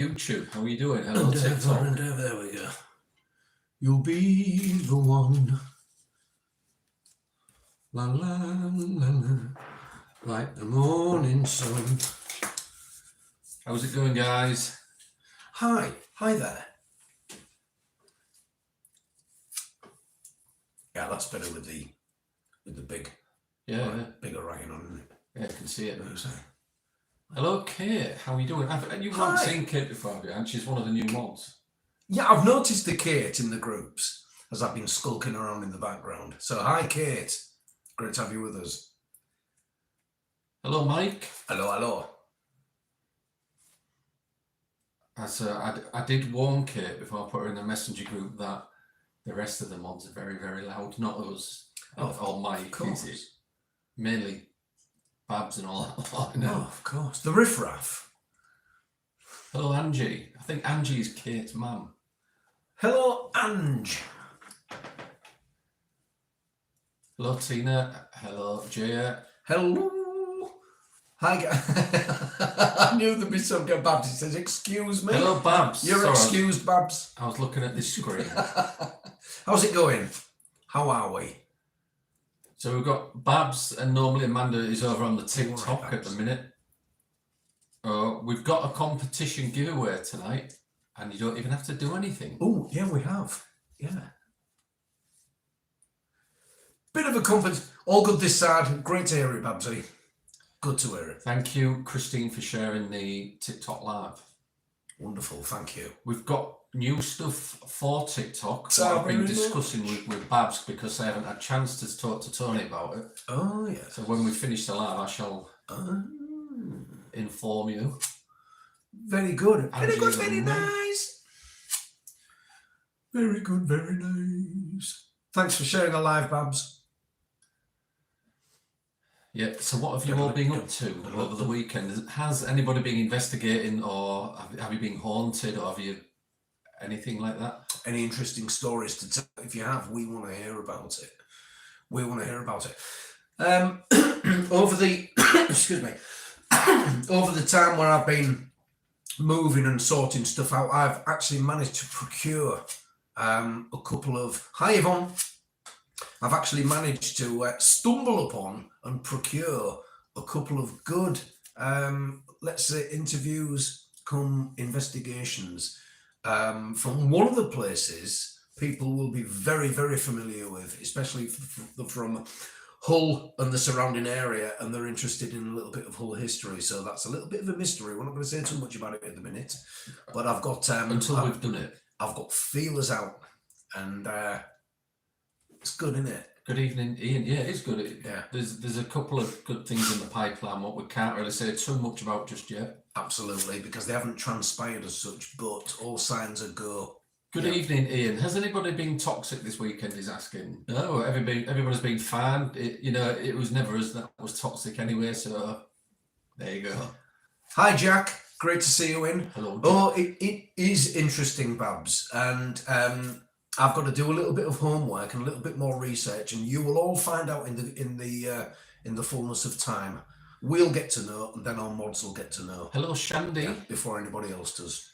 YouTube. How are you doing? Hello, TikTok. There we go. You'll be the one. La la la la. Like the morning sun. How's it going, guys? Hi there. Yeah, that's better with the big. Bigger writing on it. Yeah, I can see it. Hello, Kate. How are you doing? You've not seen Kate before, have you? And she's one of the new mods. Yeah, I've noticed the Kate in the groups as I've been skulking around in the background. So, hi, Kate. Great to have you with us. Hello, Mike. Hello. I did warn Kate before I put her in the messenger group that the rest of the mods are very, very loud. Not us. Or Mike. It's mainly Babs and all that. No, of course. The riffraff. Hello, Angie. I think Angie is Kate's mum. Hello, Ange. Hello, Tina. Hello, Jaya. Hello. Hi, I knew there'd be some guy. Babs. He says, "Excuse me." Hello, Babs. You're excused, Babs. I was looking at this screen. How's it going? How are we? So we've got Babs, and normally Amanda is over on the TikTok at the minute. We've got a competition giveaway tonight, and you don't even have to do anything. Oh, yeah, we have. Yeah. Bit of a competition. All good this side. Great to hear it, Babsy. Good to hear it. Thank you, Christine, for sharing the TikTok live. Wonderful, thank you. We've got new stuff for TikTok that I've been discussing with Babs because I haven't had a chance to talk to Tony about it. Oh, yeah. So when we finish the live, I shall inform you. Very good. Very good, very nice. Very good, very nice. Thanks for sharing the live, Babs. Yeah, so what have you all been up to over the weekend? Has anybody been investigating, or have you been haunted, or have you anything like that? Any interesting stories to tell? If you have, we want to hear about it. Over the excuse me, over the time where I've been moving and sorting stuff out, I've actually managed to procure a couple of. Hi, Yvonne. I've actually managed to stumble upon and procure a couple of good, let's say, interviews come investigations from one of the places people will be very, very familiar with, especially from Hull and the surrounding area, and they're interested in a little bit of Hull history. So that's a little bit of a mystery. We're not going to say too much about it at the minute, but I've got until we've done it. I've got feelers out, and it's good, isn't it? Good evening, Ian. Yeah, it's good. Yeah. There's a couple of good things in the pipeline, what we can't really say too much about just yet. Absolutely, because they haven't transpired as such, but all signs are go. Good evening, Ian. Has anybody been toxic this weekend? He's asking. No, everybody's been fine. It was never us that was toxic anyway, so there you go. Hi, Jack. Great to see you in. Hello, Jack. Oh, it is interesting, Babs, and I've got to do a little bit of homework and a little bit more research, and you will all find out in the fullness of time. We'll get to know, and then our mods will get to know. Hello, Shandy. Before anybody else does.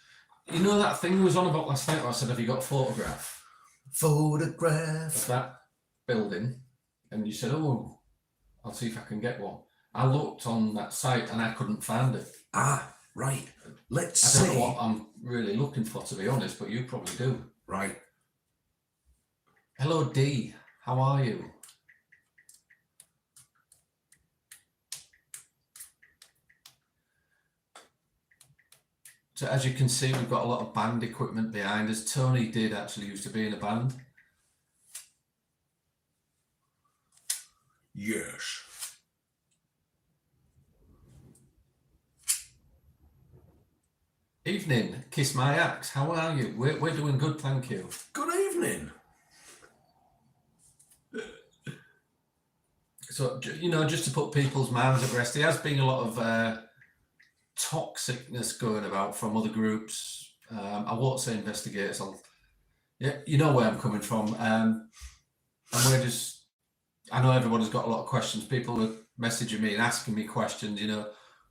You know that thing we was on about last night where I said, have you got a photograph? Of that building? And you said, oh, I'll see if I can get one. I looked on that site and I couldn't find it. Ah, right. Let's see. I don't know what I'm really looking for, to be honest, but you probably do. Right. Hello, Dee. How are you? So as you can see, we've got a lot of band equipment behind us. Tony did actually used to be in a band. Yes. Evening, Kiss My Axe. How are you? We're doing good, thank you. Good evening. So, just to put people's minds at rest, there has been a lot of toxicness going about from other groups. I won't say investigators. You know where I'm coming from. And I know everybody's got a lot of questions. People are messaging me and asking me questions.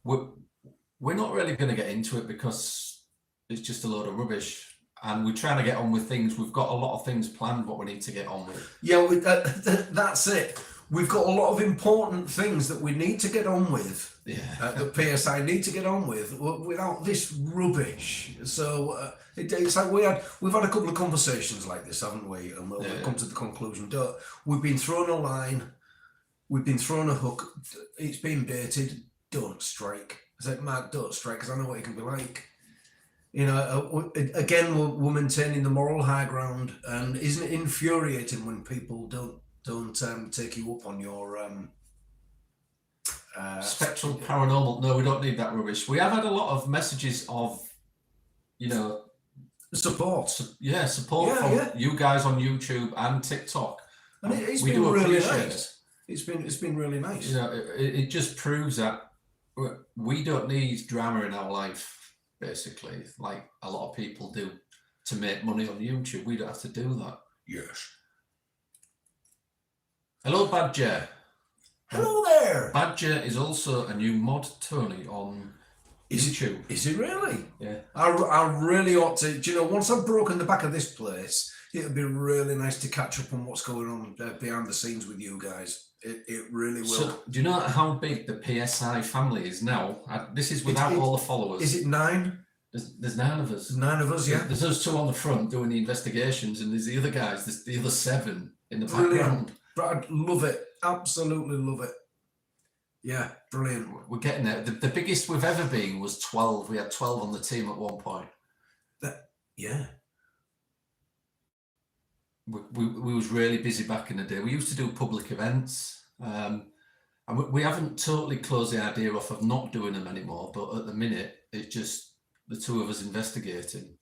We're not really going to get into it because it's just a load of rubbish. And we're trying to get on with things. We've got a lot of things planned what we need to get on with. Yeah, that's it. We've got a lot of important things that we need to get on with. Yeah. That PSI need to get on with without this rubbish. So it's like we've had a couple of conversations like this, haven't we? And we've come to the conclusion. We've been thrown a line, we've been thrown a hook. It's been baited. Don't strike. I said, Mark, don't strike, because I know what it can be like. You know, again, we're maintaining the moral high ground, and isn't it infuriating when people don't take you up on your spectral paranormal? No, we don't need that rubbish. We have had a lot of messages of, you know, support. Support from you guys on YouTube and TikTok, and it's been really nice. It's been really nice. You know, it just proves that we don't need drama in our life. Basically, like a lot of people do to make money on YouTube. We don't have to do that. Yes. Hello, Badger. Hello there. Badger is also a new mod, Tony, on YouTube. Is it really? Yeah. I really ought to. Do you know, once I've broken the back of this place, it would be really nice to catch up on what's going on behind the scenes with you guys. It really will. So, do you know how big the PSI family is now? This is without all the followers. Is it 9? There's 9 of us. 9 of us, yeah. There's us 2 on the front doing the investigations, and there's the other guys. There's the other 7 in the background. But I love it. Absolutely love it. Yeah, brilliant. We're getting there. The biggest we've ever been was 12. We had 12 on the team at one point. Yeah. We was really busy back in the day. We used to do public events, and we haven't totally closed the idea off of not doing them anymore. But at the minute, it's just the 2 of us investigating.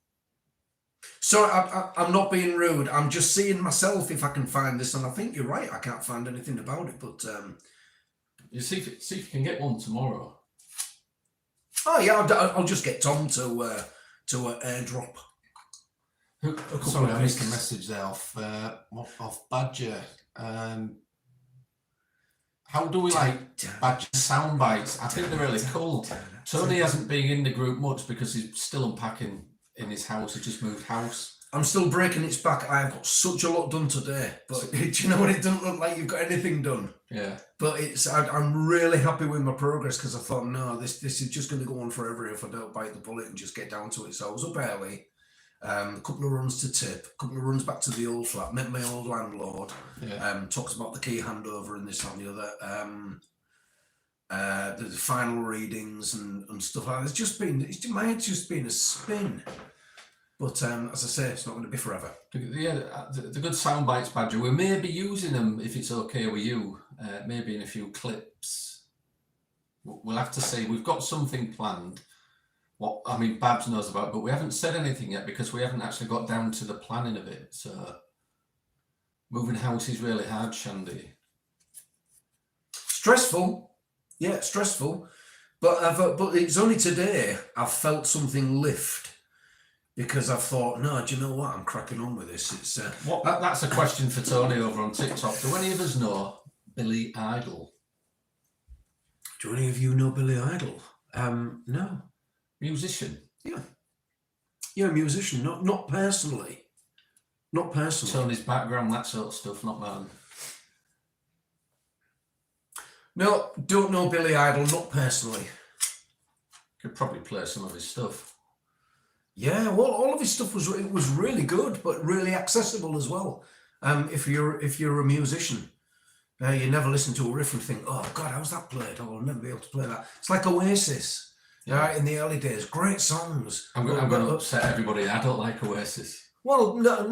So I'm not being rude. I'm just seeing myself if I can find this, and I think you're right. I can't find anything about it, but you see if you can get one tomorrow. Oh yeah, I'll just get Tom to airdrop. Sorry, I missed a message there off Badger. How do we like Badger sound bites? I think they're really cool. Tony hasn't been in the group much because he's still unpacking in his house. He just moved house. I'm still breaking its back. I've got such a lot done today, but do you know what? It doesn't look like you've got anything done. Yeah. But I'm really happy with my progress, because I thought, no, this is just going to go on forever if I don't bite the bullet and just get down to it. So I was up early. A couple of runs to tip, a couple of runs back to the old flat, met my old landlord, talks about the key handover and this and the other, the final readings and stuff like that. My head's just been a spin. But as I say, it's not going to be forever. Yeah, the good sound bites, Badger. We may be using them, if it's okay with you, maybe in a few clips. We'll have to see. We've got something planned. Babs knows about it, but we haven't said anything yet because we haven't actually got down to the planning of it. So moving house is really hard, Shandy. Stressful. Yeah, stressful. But it's only today I've felt something lift, because I've thought, no, do you know what? I'm cracking on with this. It's that's a question for Tony over on TikTok. Do any of us know Billy Idol? Do any of you know Billy Idol? No. Musician? Yeah. Yeah, musician. Not personally. Not personally. Tony's background, that sort of stuff, not mine. No, don't know Billy Idol, not personally. Could probably play some of his stuff. Yeah, well, all of his stuff was really good, but really accessible as well. If you're a musician, you never listen to a riff and think, oh God, how's that played? Oh, I'll never be able to play that. It's like Oasis. Yeah, in the early days, great songs. I'm going to upset everybody. I don't like Oasis. Well, no.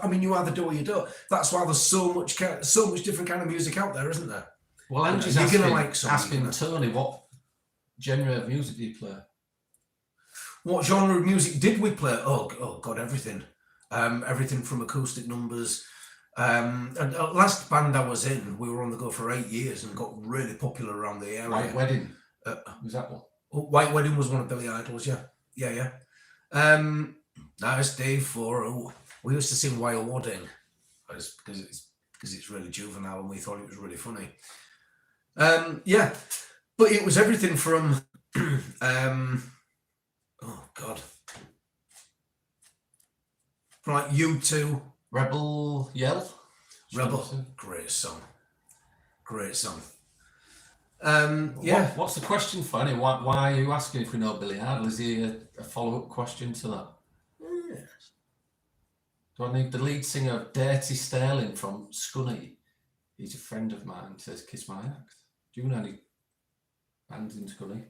I mean, you either do or you don't. That's why there's so much different kind of music out there, isn't there? Well, I'm just asking Tony, what genre of music do you play? What genre of music did we play? Oh God, everything. Everything from acoustic numbers. And last band I was in, we were on the go for 8 years and got really popular around the area. White Wedding. Was that one? White Wedding was one of Billy Idol's, yeah. Nice day for we used to sing Wild Wedding because it's really juvenile and we thought it was really funny. Yeah, but it was everything from oh God, From like U2. Rebel Yell. Rebel. Great song. Great song. What's the question, Fanny? Why are you asking if we know Billy Idol? Is he a follow-up question to that? Yes. Do I need the lead singer of Dirty Sterling from Scunny? He's a friend of mine, says Kiss My Axe. Do you know any bands in Scunny?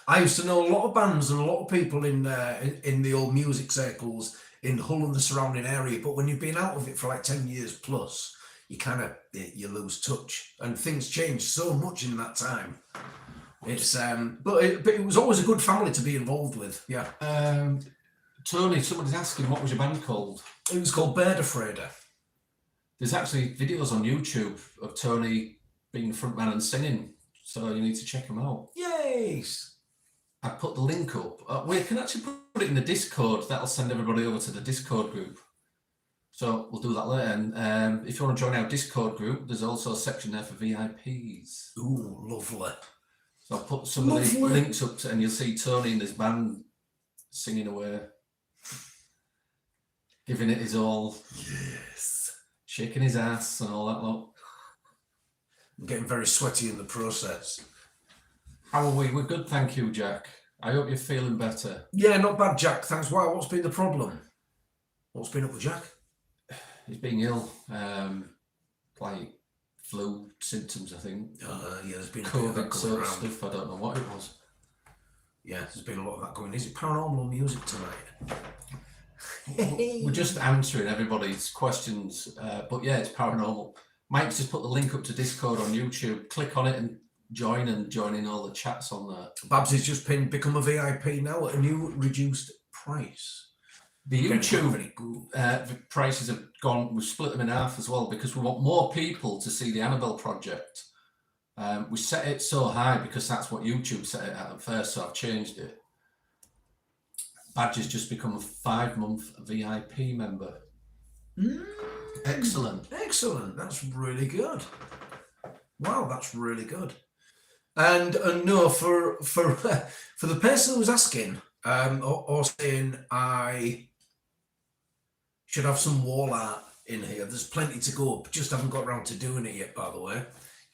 I used to know a lot of bands and a lot of people in the old music circles in Hull and the surrounding area, but when you've been out of it for like 10 years plus, you lose touch, and things change so much in that time. It's but it was always a good family to be involved with. Yeah. Tony, somebody's asking, what was your band called? It was called Bird Afrader. There's actually videos on YouTube of Tony being frontman and singing, so you need to check them out. Yes. I put the link up. We can actually put it in the Discord. That'll send everybody over to the Discord group. So we'll do that later. And if you want to join our Discord group, there's also a section there for VIPs. Ooh, lovely. So I'll put some of the links up and you'll see Tony and his band singing away, giving it his all. Yes. Shaking his ass and all that lot. I'm getting very sweaty in the process. How are we? We're good, thank you, Jack. I hope you're feeling better. Yeah, not bad, Jack. Thanks. Why? What's been the problem? What's been up with Jack? He's being ill, like flu symptoms, I think. Yeah, there's been COVID sort of stuff. I don't know what it was. Yeah, there's been a lot of that going. Is it paranormal music tonight? We're just answering everybody's questions, but yeah, it's paranormal. Mike's just put the link up to Discord on YouTube. Click on it and join in all the chats on there. Babs has just pinned become a VIP now at a new reduced price. The YouTube prices have gone, we've split them in half as well because we want more people to see the Annabelle Project. We set it so high because that's what YouTube set it at first, so I've changed it. Badge has just become a 5-month VIP member. Excellent. Excellent. That's really good. Wow, that's really good. And no, for the person who was asking or saying I should have some wall art in here, there's plenty to go up. Just haven't got around to doing it yet, by the way.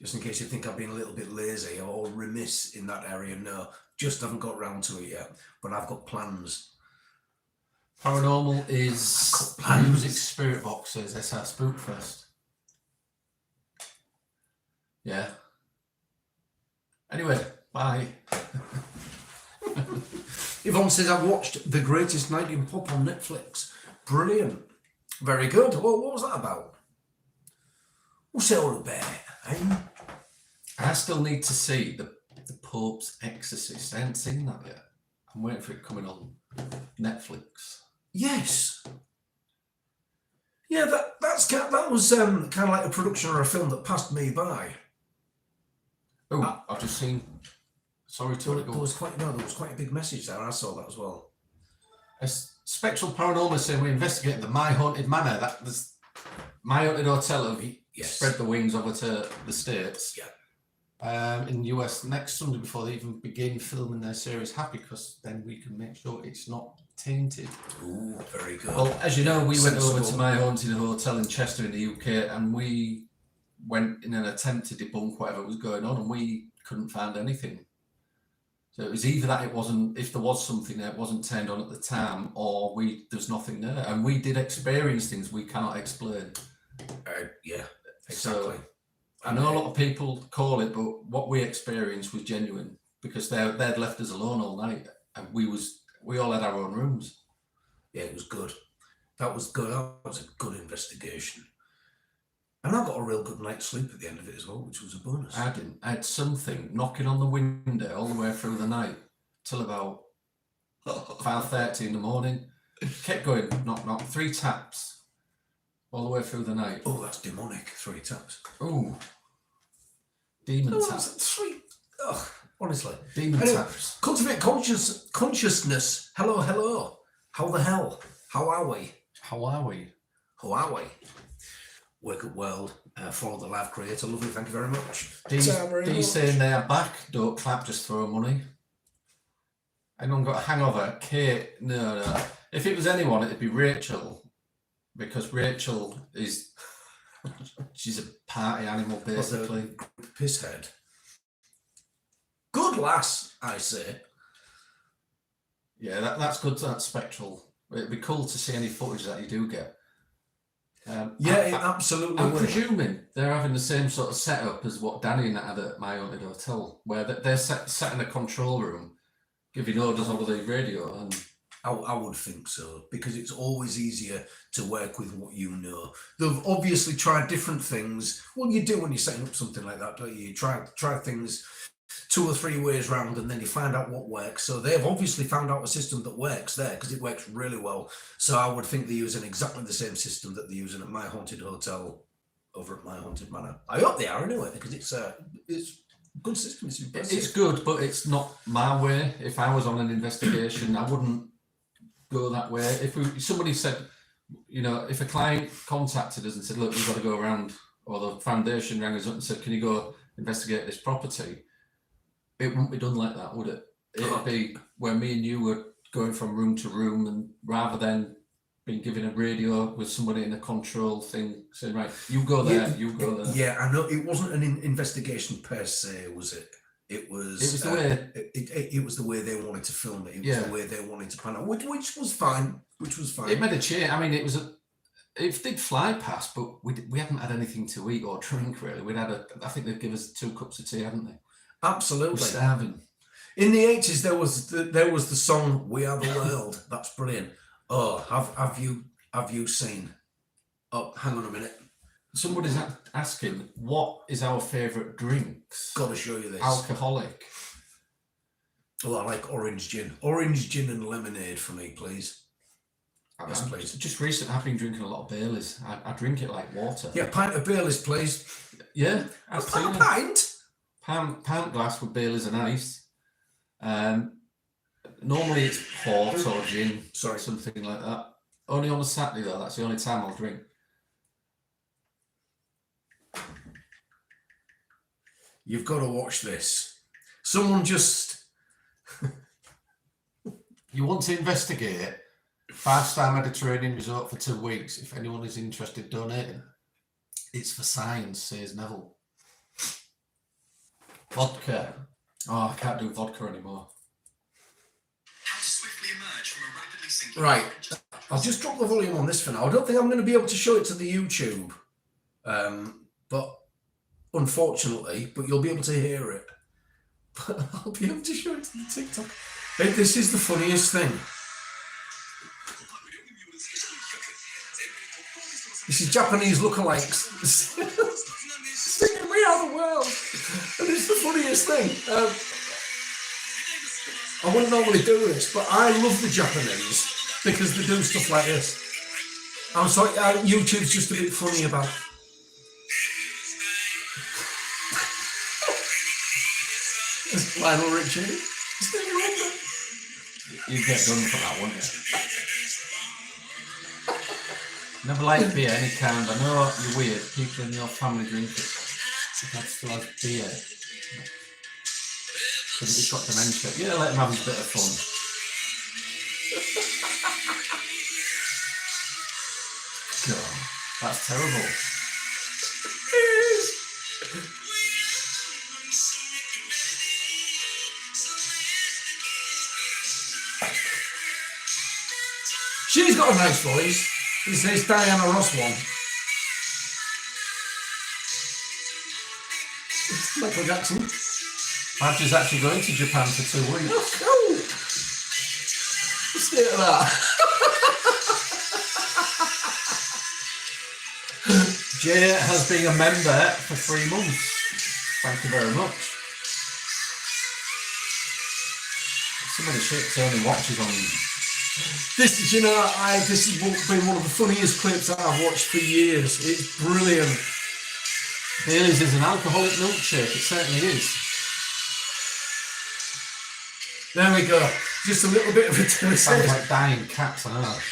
Just in case you think I've been a little bit lazy or remiss in that area. No, just haven't got around to it yet. But I've got plans. Paranormal is music spirit boxes. That's our Spookfest. Yeah. Anyway, bye. Yvonne says, I've watched The Greatest Night in Pop on Netflix. Brilliant. Very good. Well, what was that about? What's it all about? Eh? I still need to see the Pope's Exorcist. I haven't seen that yet. I'm waiting for it coming on Netflix. Yes. Yeah, that was kind of like a production or a film that passed me by. Oh, I've just seen. Sorry to there was quite a big message there. I saw that as well. A Spectral Paranormal saying we investigated the My Haunted Manor. That was My Haunted Hotel. Have spread the wings over to the States. Yeah. In the US next Sunday before they even begin filming their series. Happy because then we can make sure it's not tainted. Ooh, very good. Well, as you know, we went over to My Haunted Hotel in Chester in the UK, and we went in an attempt to debunk whatever was going on, and we couldn't find anything. So it was either that it wasn't, if there was something there, it wasn't turned on at the time, or there's nothing there. And we did experience things we cannot explain. Yeah, exactly. So, I know a lot of people call it, but what we experienced was genuine because they'd left us alone all night, and we all had our own rooms. Yeah, it was good. That was good. That was a good investigation. And I got a real good night's sleep at the end of it as well, which was a bonus. I didn't. I had something knocking on the window all the way through the night till about 5:30 in the morning. Kept going, knock, knock, 3 taps all the way through the night. Oh, that's demonic. 3 taps. Oh, demon taps. 3. Oh, honestly. Demon taps. Cultivate consciousness. Hello, hello. How the hell? How are we? How are we? How are we? Wake Up World, follow the live creator. Lovely, thank you very much. Dee's saying they are back. Don't clap, just throw money. Anyone got a hangover? Kate? No. If it was anyone, it'd be Rachel, because Rachel is she's a party animal basically. Pisshead. Good lass, I say. Yeah, that's good. That spectral. It'd be cool to see any footage that you do get. Absolutely. I'm presuming they're having the same sort of setup as what Danny and I had at my haunted hotel, where they're sat in a control room, giving orders over the radio. And I would think so, because it's always easier to work with what you know. They've obviously tried different things. Well, you do when you're setting up something like that, don't you? You try things 2 or 3 ways round, and then you find out what works. So they've obviously found out a system that works there, because it works really well. So I would think they're using exactly the same system that they're using at my haunted hotel over at my haunted manor. I hope they are anyway, because it's a good system. It's good, but it's not my way. If I was on an investigation, I wouldn't go that way. If somebody said, if a client contacted us and said, look, we've got to go around, or the foundation rang us up and said, can you go investigate this property? It wouldn't be done like that, would it? It'd be where me and you were going from room to room, and rather than being given a radio with somebody in a control thing saying, right, you go there, you go there. Yeah, I know. It wasn't an investigation per se, was it? It was the way it was the way they wanted to film it. It was the way they wanted to pan out, which was fine. It made a change. I mean, it did fly past, but we hadn't had anything to eat or drink really. I think they'd give us 2 cups of tea, hadn't they? Absolutely. We're starving. In the 80s, there was the song "We Are the World." That's brilliant. Oh, have you seen? Oh, hang on a minute. Somebody's asking, what is our favourite drinks? Got to show you this. Alcoholic. Oh, I like orange gin. Orange gin and lemonade for me, please. Yes, please. Just recently, I've been drinking a lot of Baileys. I drink it like water. Yeah, pint of Baileys, please. Yeah. A pint? Pint glass with Baileys and ice. Normally it's port or gin, something like that. Only on a Saturday though, that's the only time I'll drink. You've got to watch this. Someone just... You want to investigate 5-star Mediterranean resort for 2 weeks. If anyone is interested donating, it's for science, says Neville. Vodka. Oh, I can't do vodka anymore. How to swiftly emerge from a rapidly sinking Right. I'll just drop the volume on this for now. I don't think I'm going to be able to show it to the YouTube. But unfortunately, you'll be able to hear it. But I'll be able to show it to the TikTok. This is the funniest thing. This is Japanese lookalikes singing "We Are the World," and it's the funniest thing. I wouldn't normally do this, but I love the Japanese because they do stuff like this. I'm sorry, YouTube's just a bit funny about. Lionel Richie. You'd get done for that, wouldn't you? Never liked beer any kind. I know you're weird. People in your family drink it. Dad still has beer. He's got dementia. Yeah, let him have his bit of fun. God, that's terrible. She's got a nice voice. It's Diana Ross one. Michael Jackson. Badge is actually going to Japan for 2 weeks. Oh, cool. Let's get to that. Jay has been a member for 3 months. Thank you very much. Some of the shit Tony watches on. This has been one of the funniest clips that I've watched for years. It's brilliant. Baileys is an alcoholic milkshake. It certainly is. There we go. Just a little bit of a Sounds like dying cats on earth.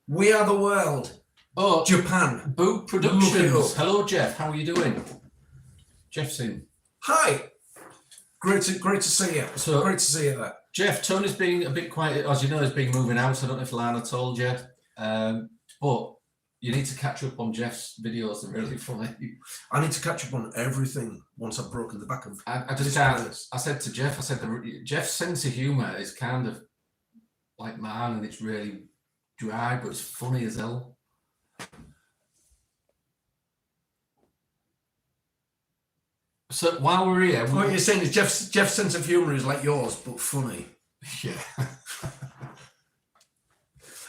We Are the World. Oh, Japan. Boo Productions. Hello, Jeff. How are you doing? Jeff's in. Hi. Great to see you. Great to see you there. Jeff, Tony's been a bit quiet. As you know, he's been moving out. I don't know if Lana told you. But you need to catch up on Jeff's videos. They're really funny. I need to catch up on everything once I've broken the back of I just can't. I said to Jeff, Jeff's sense of humour is kind of like mine, and it's really dry, but it's funny as hell. So while we're here, what you're saying is Jeff's sense of humour is like yours, but funny. Yeah.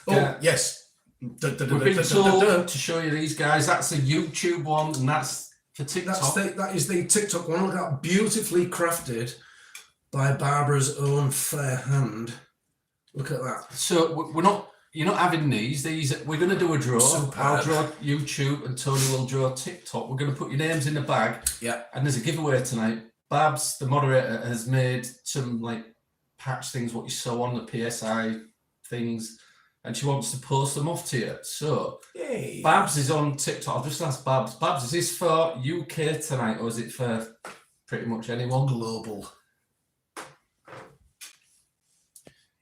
Oh yes. We've been told to show you these guys. That's a YouTube one, and that's for TikTok. That is the TikTok one. Look at that, beautifully crafted by Barbara's own fair hand. Look at that. So you're not having these. We're going to do a draw. Superb. I'll draw YouTube, and Tony will draw TikTok. We're going to put your names in the bag. Yeah. And there's a giveaway tonight. Babs, the moderator, has made some like patch things, what you saw on the PSI things, and she wants to post them off to you. So, yay. Babs is on TikTok. I'll just ask Babs. Babs, is this for UK tonight, or is it for pretty much anyone? Global.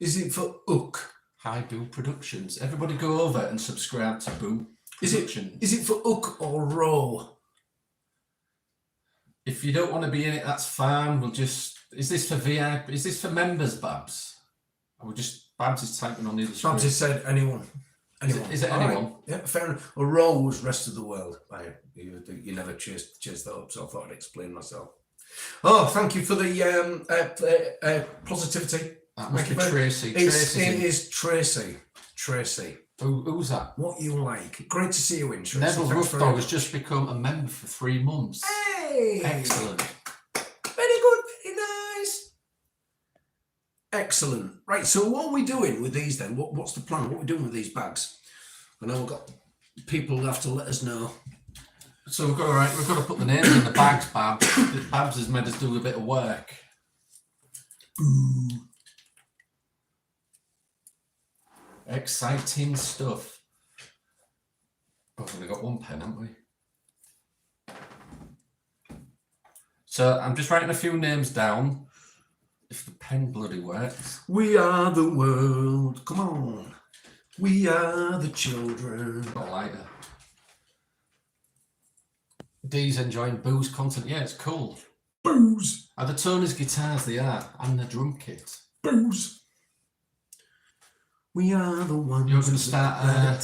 Is it for Ook? Hi, Boo Productions. Everybody go over and subscribe to Boo Productions. Is it for Ook or Raw? If you don't want to be in it, that's fine. We'll just... Is this for VIP? Is this for members, Babs? Babs is typing on the other screen. Babs has said anyone. Is it anyone? Right. Yeah, fair enough. Well, Raw was rest of the world. You never chased that up, so I thought I'd explain myself. Oh, thank you for the positivity. That must be Tracy. It is Tracy. Tracy. Who's that? What you like. Great to see you in, Tracy. Neville Roughdog has just become a member for 3 months. Hey! Excellent. Very good, very nice. Excellent. Right, so what are we doing with these then? What's the plan? What are we doing with these bags? I know we've got people who have to let us know. So we've got to put the names in the bags, Babs. Babs has made us do a bit of work. Ooh. Exciting stuff. Oh, we've only got one pen, haven't we? So I'm just writing a few names down. If the pen bloody works. We are the world. Come on. We are the children. Got a lighter. Dee's enjoying Boo's content. Yeah, it's cool. Booze. Are the Tony's guitars? They are. And the drum kit. Booze. We are the ones. You're going to start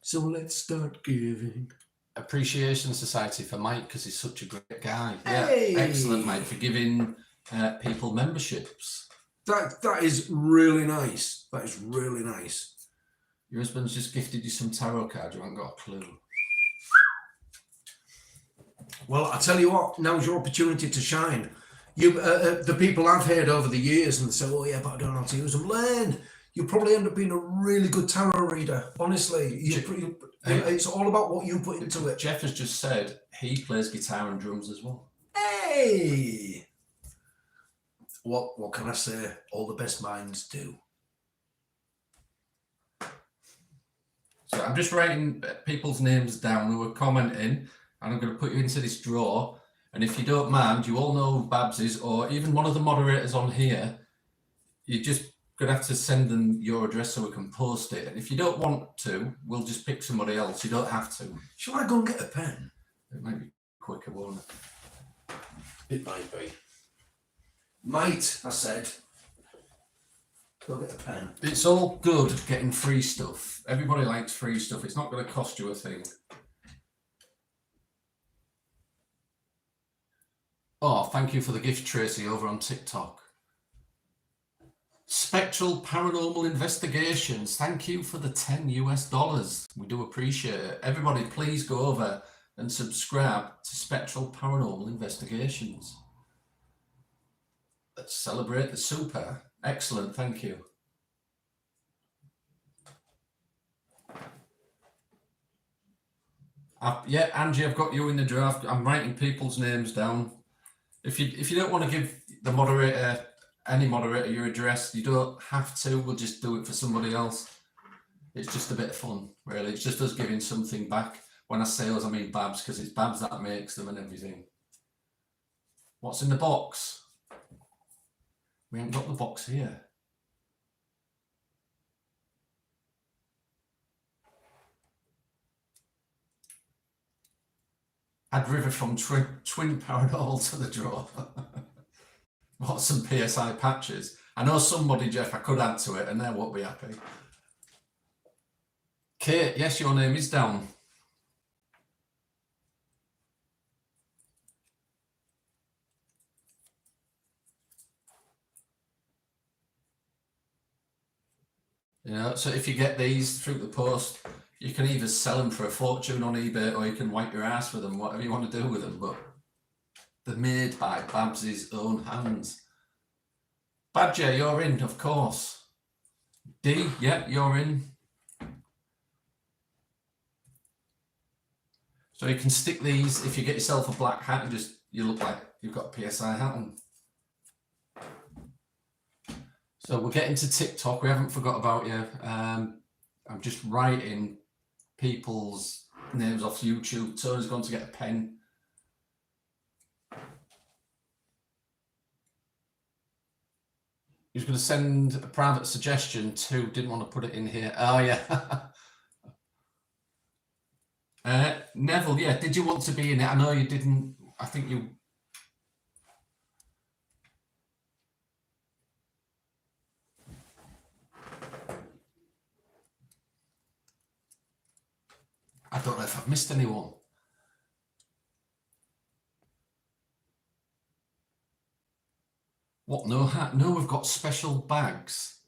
so let's start giving. Appreciation Society for Mike because he's such a great guy. Hey. Yeah, excellent, Mike, for giving people memberships. That is really nice. That is really nice. Your husband's just gifted you some tarot cards. You haven't got a clue. Well, I tell you what. Now's your opportunity to shine. You, the people I've heard over the years, and they say, "Oh yeah, but I don't know how to use them." Learn. You'll probably end up being a really good tarot reader. Honestly, it's all about what you put into it. Jeff has just said he plays guitar and drums as well. Hey, what can I say? All the best minds do. So I'm just writing people's names down who are commenting, and I'm going to put you into this draw. And if you don't mind, you all know who Babs is, or even one of the moderators on here. You just going to have to send them your address so we can post it. And if you don't want to, we'll just pick somebody else. You don't have to. Shall I go and get a pen? It might be quicker, won't it? It might be. Might, I said. Go get a pen. It's all good getting free stuff. Everybody likes free stuff. It's not going to cost you a thing. Oh, thank you for the gift, Tracy, over on TikTok. Spectral Paranormal Investigations. Thank you for the $10. We do appreciate it. Everybody, please go over and subscribe to Spectral Paranormal Investigations. Let's celebrate the super. Excellent, thank you. Yeah, Angie, I've got you in the draft. I'm writing people's names down. If you don't want to give the moderator, any moderator, your address, you don't have to. We'll just do it for somebody else. It's just a bit of fun, really. It's just us giving something back. When I say us, I mean Babs, because it's Babs that makes them and everything. What's in the box? We haven't got the box here. Add River from Twin Paranormal to the draw. What, some PSI patches? I know somebody, Jeff, I could add to it and they won't be happy. Kate, yes, your name is down. You know, so if you get these through the post, you can either sell them for a fortune on eBay or you can wipe your ass with them, whatever you want to do with them. But they're made by Babs's own hands. Badger, you're in, of course. D, yep, you're in. So you can stick these, if you get yourself a black hat, and you look like you've got a PSI hat on. So we're getting to TikTok. We haven't forgot about you. I'm just writing people's names off YouTube. Tony's gone to get a pen. He was going to send a private suggestion to, didn't want to put it in here. Oh, yeah. Neville, yeah, did you want to be in it? I know you didn't. I think you... I don't know if I've missed anyone. What, no hat? No, we've got special bags.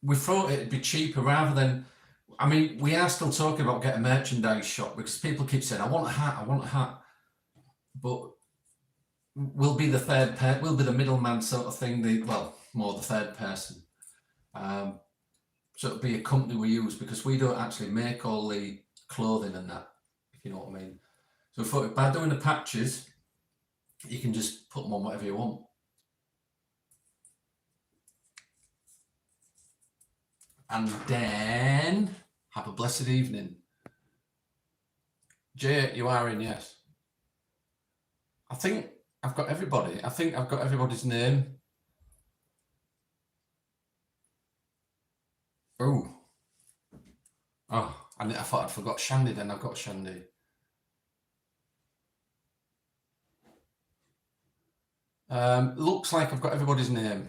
We thought it'd be cheaper rather than... I mean, we are still talking about getting a merchandise shop because people keep saying, I want a hat, I want a hat. But we'll be the third person, we'll be the middleman sort of thing, well, more the third person. So it'll be a company we use because we don't actually make all the clothing and that, if you know what I mean. So we thought by doing the patches, you can just put them on whatever you want. And then have a blessed evening. Jay, you are in, yes. I think I've got everybody. I think I've got everybody's name. Oh. Oh, I thought I'd forgot Shandy then. I've got Shandy. Looks like I've got everybody's name.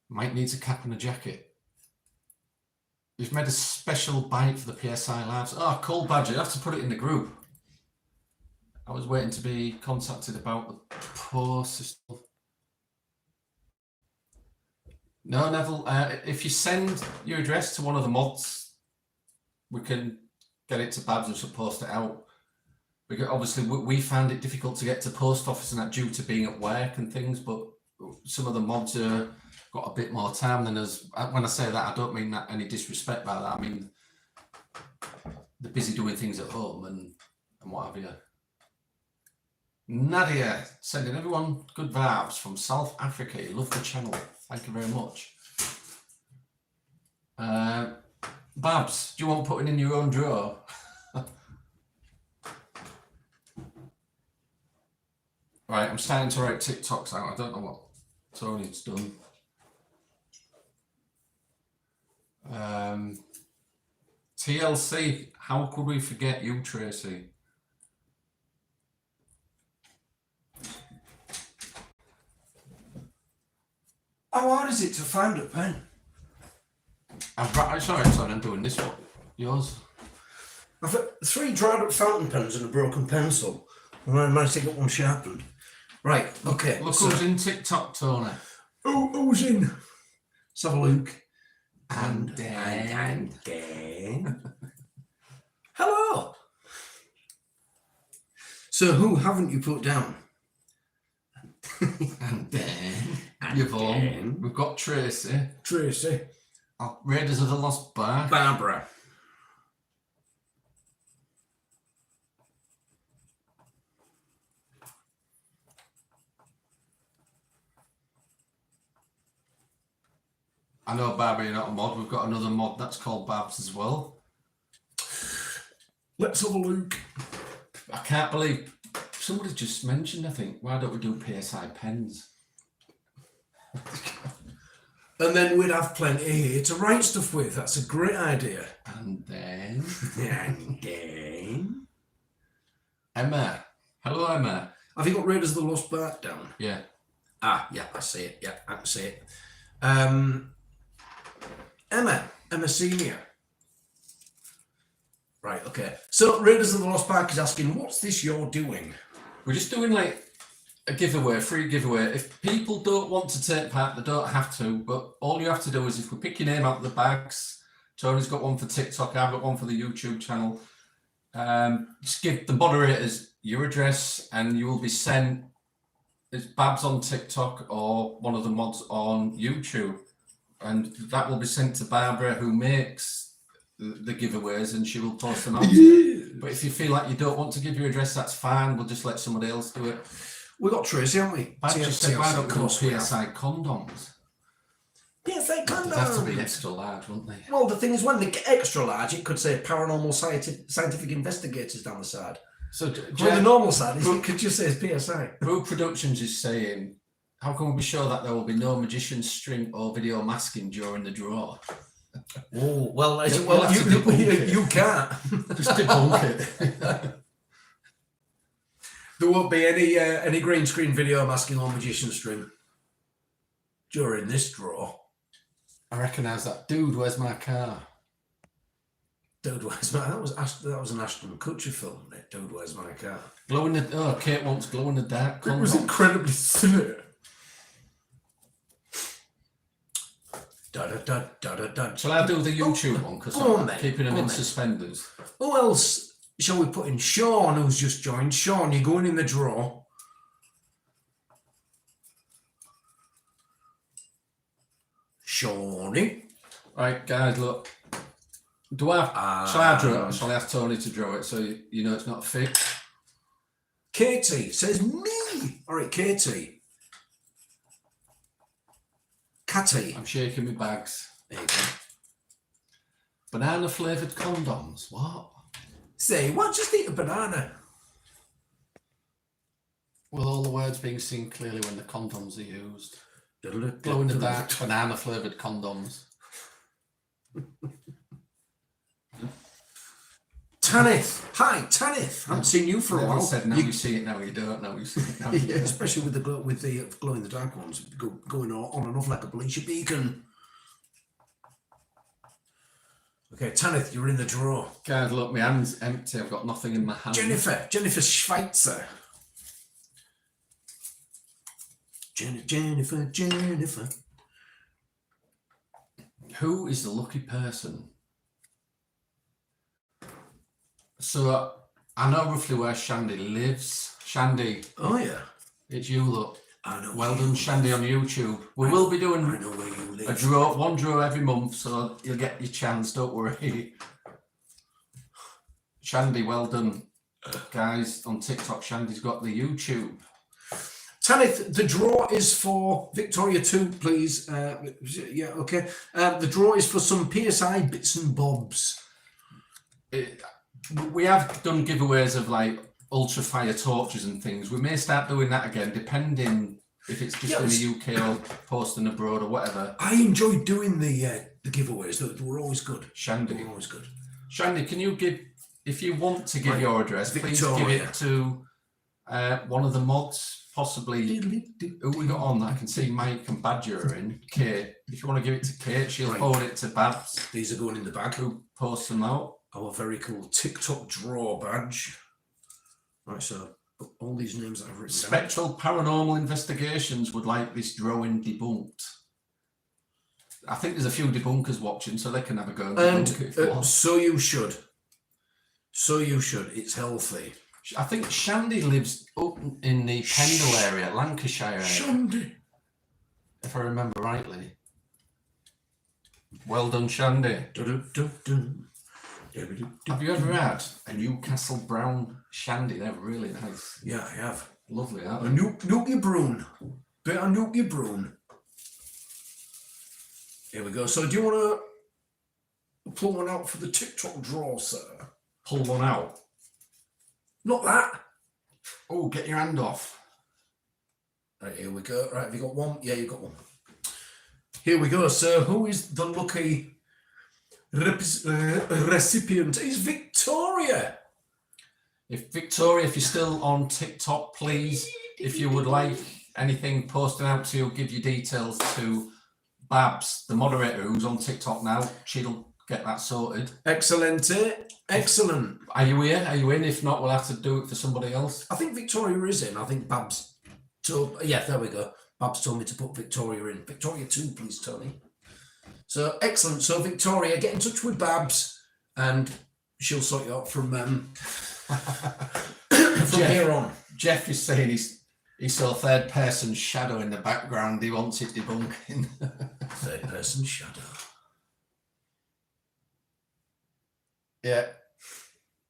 Mike needs a cap and a jacket. You've made a special bite for the PSI Labs. Oh, cool, Badger. You have to put it in the group. I was waiting to be contacted about the post system. No, Neville, if you send your address to one of the mods, we can get it to Babs and she'll post it out. Because obviously we found it difficult to get to post office and that due to being at work and things, but some of the mods got a bit more time than us. When I say that, I don't mean that any disrespect by that. I mean, they're busy doing things at home and what have you. Nadia, sending everyone good vibes from South Africa. You love the channel. Thank you very much. Babs, do you want putting in your own drawer? Right, I'm starting to write TikToks out. I don't know what Tony's done. TLC, how could we forget you, Tracy? How hard is it to find a pen? Sorry, I'm doing this one. Yours? I've got 3 dried up fountain pens and a broken pencil. And I managed to get one sharpened. Right, okay. Look who's in TikTok, Tony. Who's in? Let's have a look. And then. Hello. So who haven't you put down? And then. Yvonne. We've got Tracy. Tracy. Raiders of the Lost Bar. Barbara. I know, Barbara, you're not a mod. We've got another mod that's called Babs as well. Let's have a look. I can't believe somebody just mentioned, I think, why don't we do PSI pens? And then we'd have plenty here to write stuff with. That's a great idea. And then Emma. Hello, Emma. Have you got Raiders of the Lost Ark down? Yeah. Ah, yeah, I see it. Yeah, I can see it. Emma Senior. Right, okay. So Raiders of the Lost Ark is asking, what's this you're doing? We're just doing like a giveaway, free giveaway. If people don't want to take part, they don't have to, but all you have to do is if we pick your name out of the bags, Tony's got one for TikTok, I've got one for the YouTube channel, just give the moderators your address and you will be sent, it's Babs on TikTok or one of the mods on YouTube, and that will be sent to Barbara, who makes the giveaways, and she will post them out. But if you feel like you don't want to give your address, that's fine, we'll just let somebody else do it. We got Tracy, haven't we? Babs just said, why don't we do PSI PSI condoms? PSI condoms. They'd have to be extra large, wouldn't they? Well, the thing is, when they get extra large, it could say paranormal scientific investigators down the side. So, On the normal side, it could just say PSI. Productions is saying, how can we be sure that there will be no magician's string or video masking during the draw? Oh, well, You'll have to debunk it. you can't. Just debunk it. There won't be any green screen video masking or magician string during this draw. I recognise that. Dude, where's my car? Dude, where's my... That was an Ashton Kutcher film, wasn't it? Dude, where's my car? Glow in the... Oh, Kate wants glow in the dark. It was incredibly silly. Shall I do the YouTube one? Because I'm keeping them in suspenders. Who else shall we put in? Sean, who's just joined. Sean, you're going in the draw. Shawnee. Right, guys, look. Do I have... shall I draw it or shall I ask Tony to draw it so you know it's not fake? Katie says me. All right, Katie. Catty. I'm shaking my bags. There you go. Banana flavoured condoms. What? Say, what? Just eat a banana. With all the words being seen clearly when the condoms are used. Glow in the dark, banana flavoured condoms. Tanith. Hi, Tanith. I haven't seen you for a while. Said, now you see it, now you don't. Now you see it, now you don't. Especially with the glow in the dark ones going on and off like a bleacher beacon. Okay, Tanith, you're in the draw. Guys, look, my hand's empty. I've got nothing in my hand. Jennifer Schweitzer. Jennifer. Who is the lucky person? So I know roughly where Shandy lives. Shandy. Oh yeah. It's you, look. I know. Well done, Shandy, on YouTube. We will be doing I know where you live. a draw, one draw every month, so you'll get your chance. Don't worry. Shandy, well done, guys. On TikTok, Shandy's got the YouTube. Tanith, the draw is for Victoria 2, please. Yeah, okay. The draw is for some PSI bits and bobs. We have done giveaways of like ultra fire torches and things. We may start doing that again, depending if it's just in the UK or posting abroad or whatever. I enjoyed doing the giveaways. They were always good. Shandy, They were always good. Shandy, can you give, if you want to give your address, Victoria. please give it to one of the mods, possibly. Who we got on? I can see Mike and Badger are in. Kate. If you want to give it to Kate, she'll forward it to Babs. These are going in the bag. Who posts them out. Our very cool Tik Tok Draw badge. Right, so all these names that I've written down. Spectral Paranormal Investigations would like this drawing debunked. I think there's a few debunkers watching, so they can have a go and debunk it if they want. So you should. So you should. It's healthy. I think Shandy lives up in the Pendle area, Lancashire area. Shandy. If I remember rightly. Well done, Shandy. Have you ever had a Newcastle brown shandy? They're really nice. Yeah, I have. Lovely, aren't A they? Nookie Brune. Bit of Nookie Brune. Here we go. So do you want to pull one out for the TikTok draw, sir? pull one out. Not that. Oh, get your hand off. Right, here we go. Right, have you got one? Yeah, you've got one. Here we go. So, who is the lucky recipient? It's Victoria. If Victoria, if you're still on TikTok, please, if you would like anything posted out to you, give your details to Babs, the moderator who's on TikTok now. She'll get that sorted. Excellent. Excellent. Are you here? Are you in? If not, we'll have to do it for somebody else. I think Victoria is in. I think Babs told, yeah, there we go. Babs told me to put Victoria in. Victoria too, please, Tony. So, excellent. So, Victoria, get in touch with Babs and she'll sort you out from here on. Jeff is saying he saw third person shadow in the background. He wants it debunking. Third person shadow. Yeah.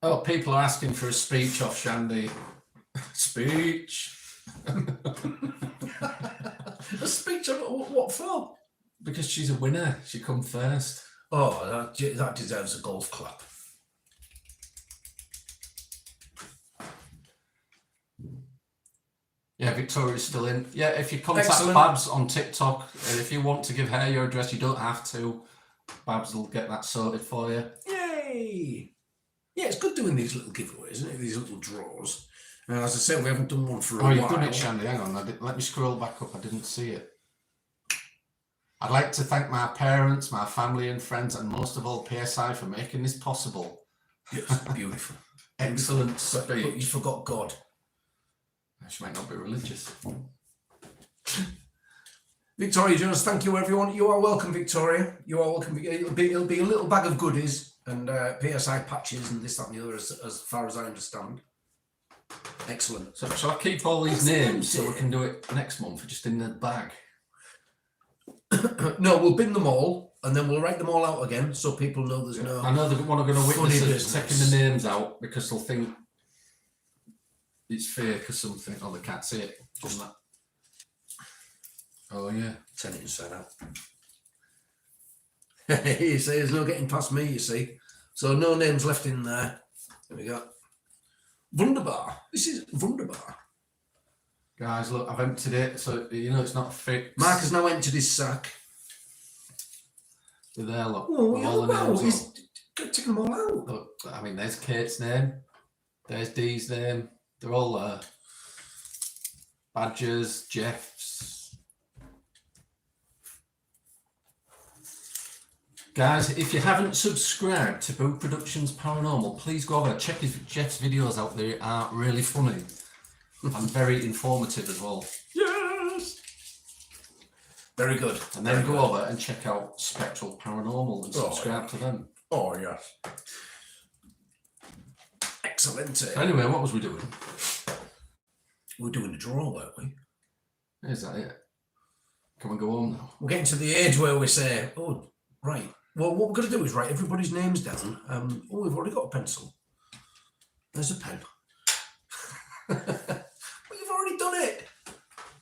Oh, people are asking for a speech off Shandy. Speech. A speech of what for? Because she's a winner. She come first. Oh, that deserves a golf clap. Yeah, Victoria's still in. Yeah, if you contact Excellent. Babs on TikTok, if you want to give her your address, you don't have to. Babs will get that sorted for you. Yay! Yeah, it's good doing these little giveaways, isn't it? These little draws. And as I said, we haven't done one for a while. Oh, you've done it, Shandy. Hang on. Let me scroll back up. I didn't see it. I'd like to thank my parents, my family and friends, and most of all PSI for making this possible. Yes, beautiful. Excellent But you speech. forgot God. She might not be religious. Victoria Jones, thank you everyone. You are welcome, Victoria. You are welcome. It'll be a little bag of goodies and PSI patches and this, that and the other as far as I understand. Excellent. So shall I keep all these names so we can do it next month, just in the bag? No, we'll bin them all and then we'll write them all out again so people know there's no. I know they're going to witness funny us taking the names out because they'll think it's fake or something. Oh, they can't see it. Just that. Oh, yeah. Turn it inside out. You see, there's no getting past me, you see. So no names left in there. There we go. Wunderbar. This is wunderbar. Guys, look, I've emptied it, so you know it's not fixed. Mark has now emptied his sack. They're there, look. Oh, with all the wow. names He's on. taking them all out. Look, I mean, there's Kate's name. There's Dee's name. They're all there. Badgers, Jeff's. Guys, if you haven't subscribed to Productions Paranormal, please go over and check Jeff's videos out. They are really funny and very informative as well. Yes. Very good. And then go over and check out Spectral Paranormal and subscribe to them. Oh, yes. Excellent. Anyway, what was we doing? We're doing a draw, weren't we? Is that it? Can we go home now? We're getting to the age where we say, oh, right. Well, what we're going to do is write everybody's names down. Oh, we've already got a pencil. There's a pen. Well, you've already done it.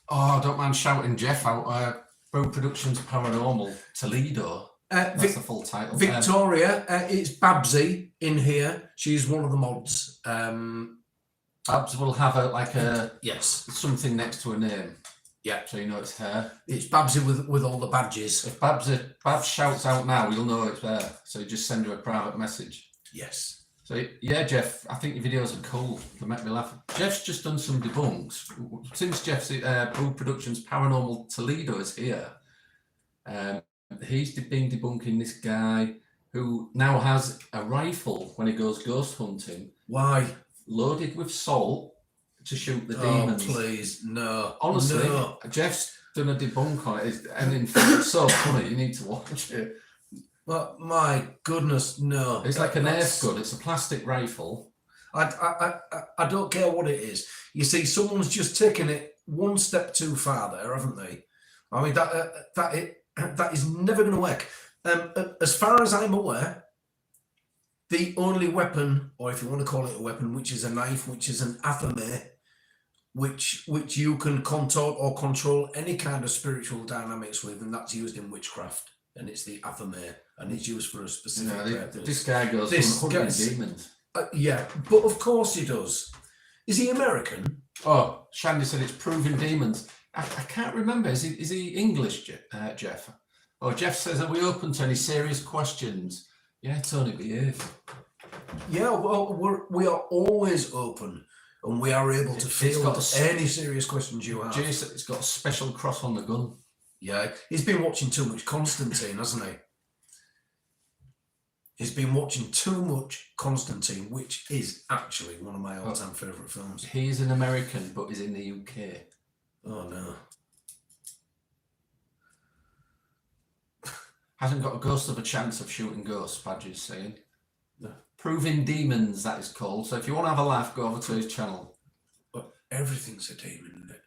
Oh, don't mind shouting Jeff out. Productions Paranormal Toledo. That's the full title. Victoria, it's Babsy in here. She's one of the mods. Babs will have a yes, something next to her name. Yeah. So you know it's her. It's Babsy with all the badges. If Babs shouts out now, you'll know it's her. So just send her a private message. Yes. So yeah, Jeff, I think your videos are cool. They make me laugh. Jeff's just done some debunks. Since Jeff's Productions Paranormal Toledo is here, he's been debunking this guy who now has a rifle when he goes ghost hunting. Why? Loaded with salt to shoot the demons. Oh, please, no. Honestly, no. Jeff's done a debunk on it, and in fact, it's so funny. You need to watch it. Well, my goodness, no. It's like an Nerf gun. It's a plastic rifle. I don't care what it is. You see, someone's just taken it one step too far there, haven't they? I mean, that is never going to work. As far as I'm aware, the only weapon, or if you want to call it a weapon, which is a knife, which is an athame, which you can contort or control any kind of spiritual dynamics with, and that's used in witchcraft. And it's the athame, and it's used for a specific purpose. This guy goes hunting demons. Yeah, but of course he does. Is he American? Oh, Shandy said it's Proving Demons. I can't remember. Is he English, Jeff? Oh, Jeff says, are we open to any serious questions? Yeah, Tony, behave. Yeah, well, we are always open, and we are able to field any serious questions you have. Jason, it's got a special cross on the gun. Yeah, he's been watching too much Constantine, hasn't he? He's been watching too much Constantine, which is actually one of my all-time favourite films. He's an American, but he's in the UK. Oh, no. Hasn't got a ghost of a chance of shooting ghosts, Badger's saying. No. Proving Demons, that is called. So if you want to have a laugh, go over to his channel. But everything's a demon, isn't it?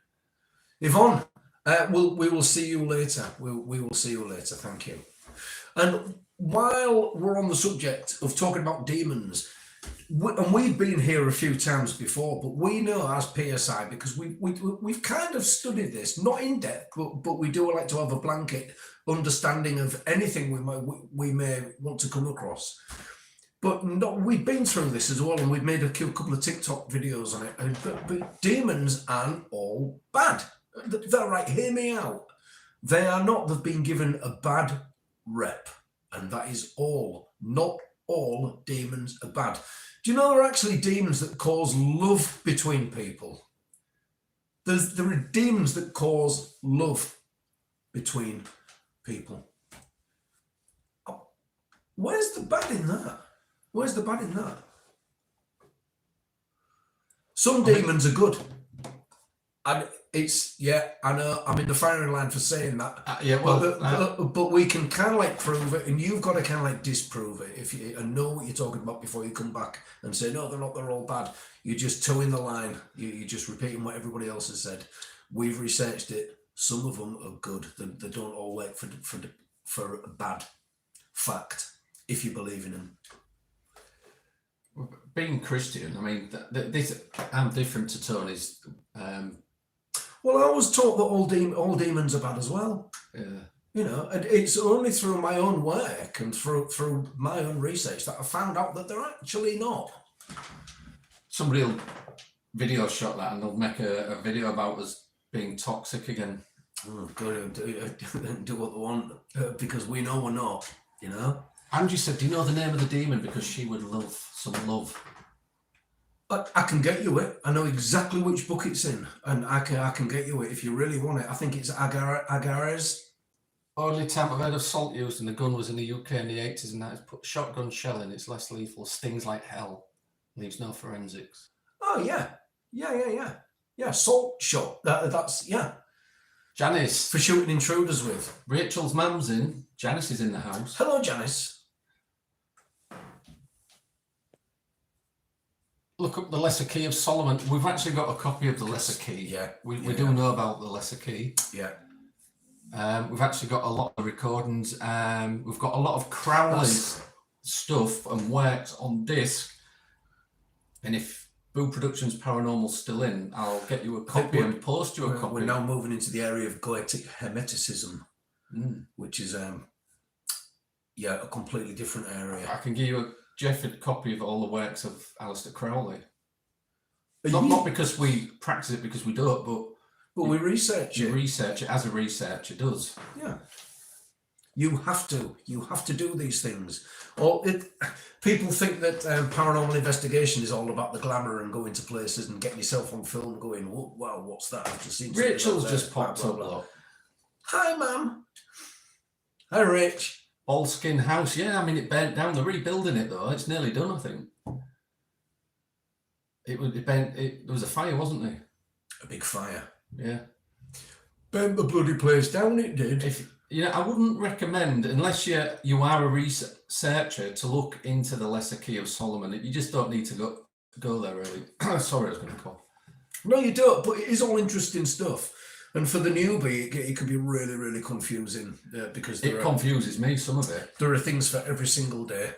Yvonne, we will see you later. We will see you later. Thank you. And while we're on the subject of talking about demons, and we've been here a few times before, but we know as PSI, because we've kind of studied this, not in depth, but we do like to have a blanket understanding of anything we may want to come across. But we've been through this as well, and we've made a couple of TikTok videos on it. But demons aren't all bad. They're right. Hear me out. They are not. They've been given a bad rep, and that is all. Not all demons are bad. Do you know there are actually demons that cause love between people? There are demons that cause love between people. Oh, where's the bad in that? Where's the bad in that? Some demons are good. And it's, yeah, I know, I'm in the firing line for saying that. Yeah, well, but we can kind of like prove it, and you've got to kind of like disprove it if you and know what you're talking about before you come back and say, no, they're not, they're all bad. You're just towing the line. You're just repeating what everybody else has said. We've researched it. Some of them are good. They don't all work for a bad fact, if you believe in them. Being Christian, I mean, I'm different to Tony's. Well, I was taught that all demons are bad as well. Yeah. You know, and it's only through my own work and through my own research that I found out that they're actually not. Somebody will video shot that and they'll make a video about us being toxic again. Oh, good. Do what they want because we know we're not, you know? Angie said, do you know the name of the demon? Because she would love some love. I can get you it. I know exactly which book it's in, and I can get you it if you really want it. I think it's Agares. Only time I've heard of salt used in the gun was in the UK in the 80s, and that is put shotgun shell in. It's less lethal, stings like hell, leaves no forensics. Oh yeah. Salt shot. That's yeah. Janice for shooting intruders with. Rachel's mum's in. Janice is in the house. Hello, Janice. Look up the Lesser Key of Solomon. We've actually got a copy of the Lesser Key. Yeah. We do know about the Lesser Key. Yeah. We've actually got a lot of recordings. We've got a lot of Crowley's stuff and works on disc. And if Boo Productions Paranormal's still in, I'll get you a copy and post you a copy. We're now moving into the area of goetic hermeticism, which is a completely different area. I can give you a copy of all the works of Aleister Crowley. Not because we practice it, because we don't, but we research it. You research it as a researcher does. Yeah. You have to do these things. People think that paranormal investigation is all about the glamour and going to places and getting yourself on film going, wow, what's that? I've just seen Rachel's just popped up. Hi, ma'am. Hi, Rach. Ballskin House, yeah, I mean, it burnt down. They're rebuilding it, though. It's nearly done, I think. There was a fire, wasn't there? A big fire. Yeah. Burnt the bloody place down, it did. I wouldn't recommend, unless you are a researcher, to look into the Lesser Key of Solomon. You just don't need to go there, really. Sorry, I was going to call. No, you don't, but it is all interesting stuff. And for the newbie, it could be really, really confusing because it confuses me, some of it. There are things for every single day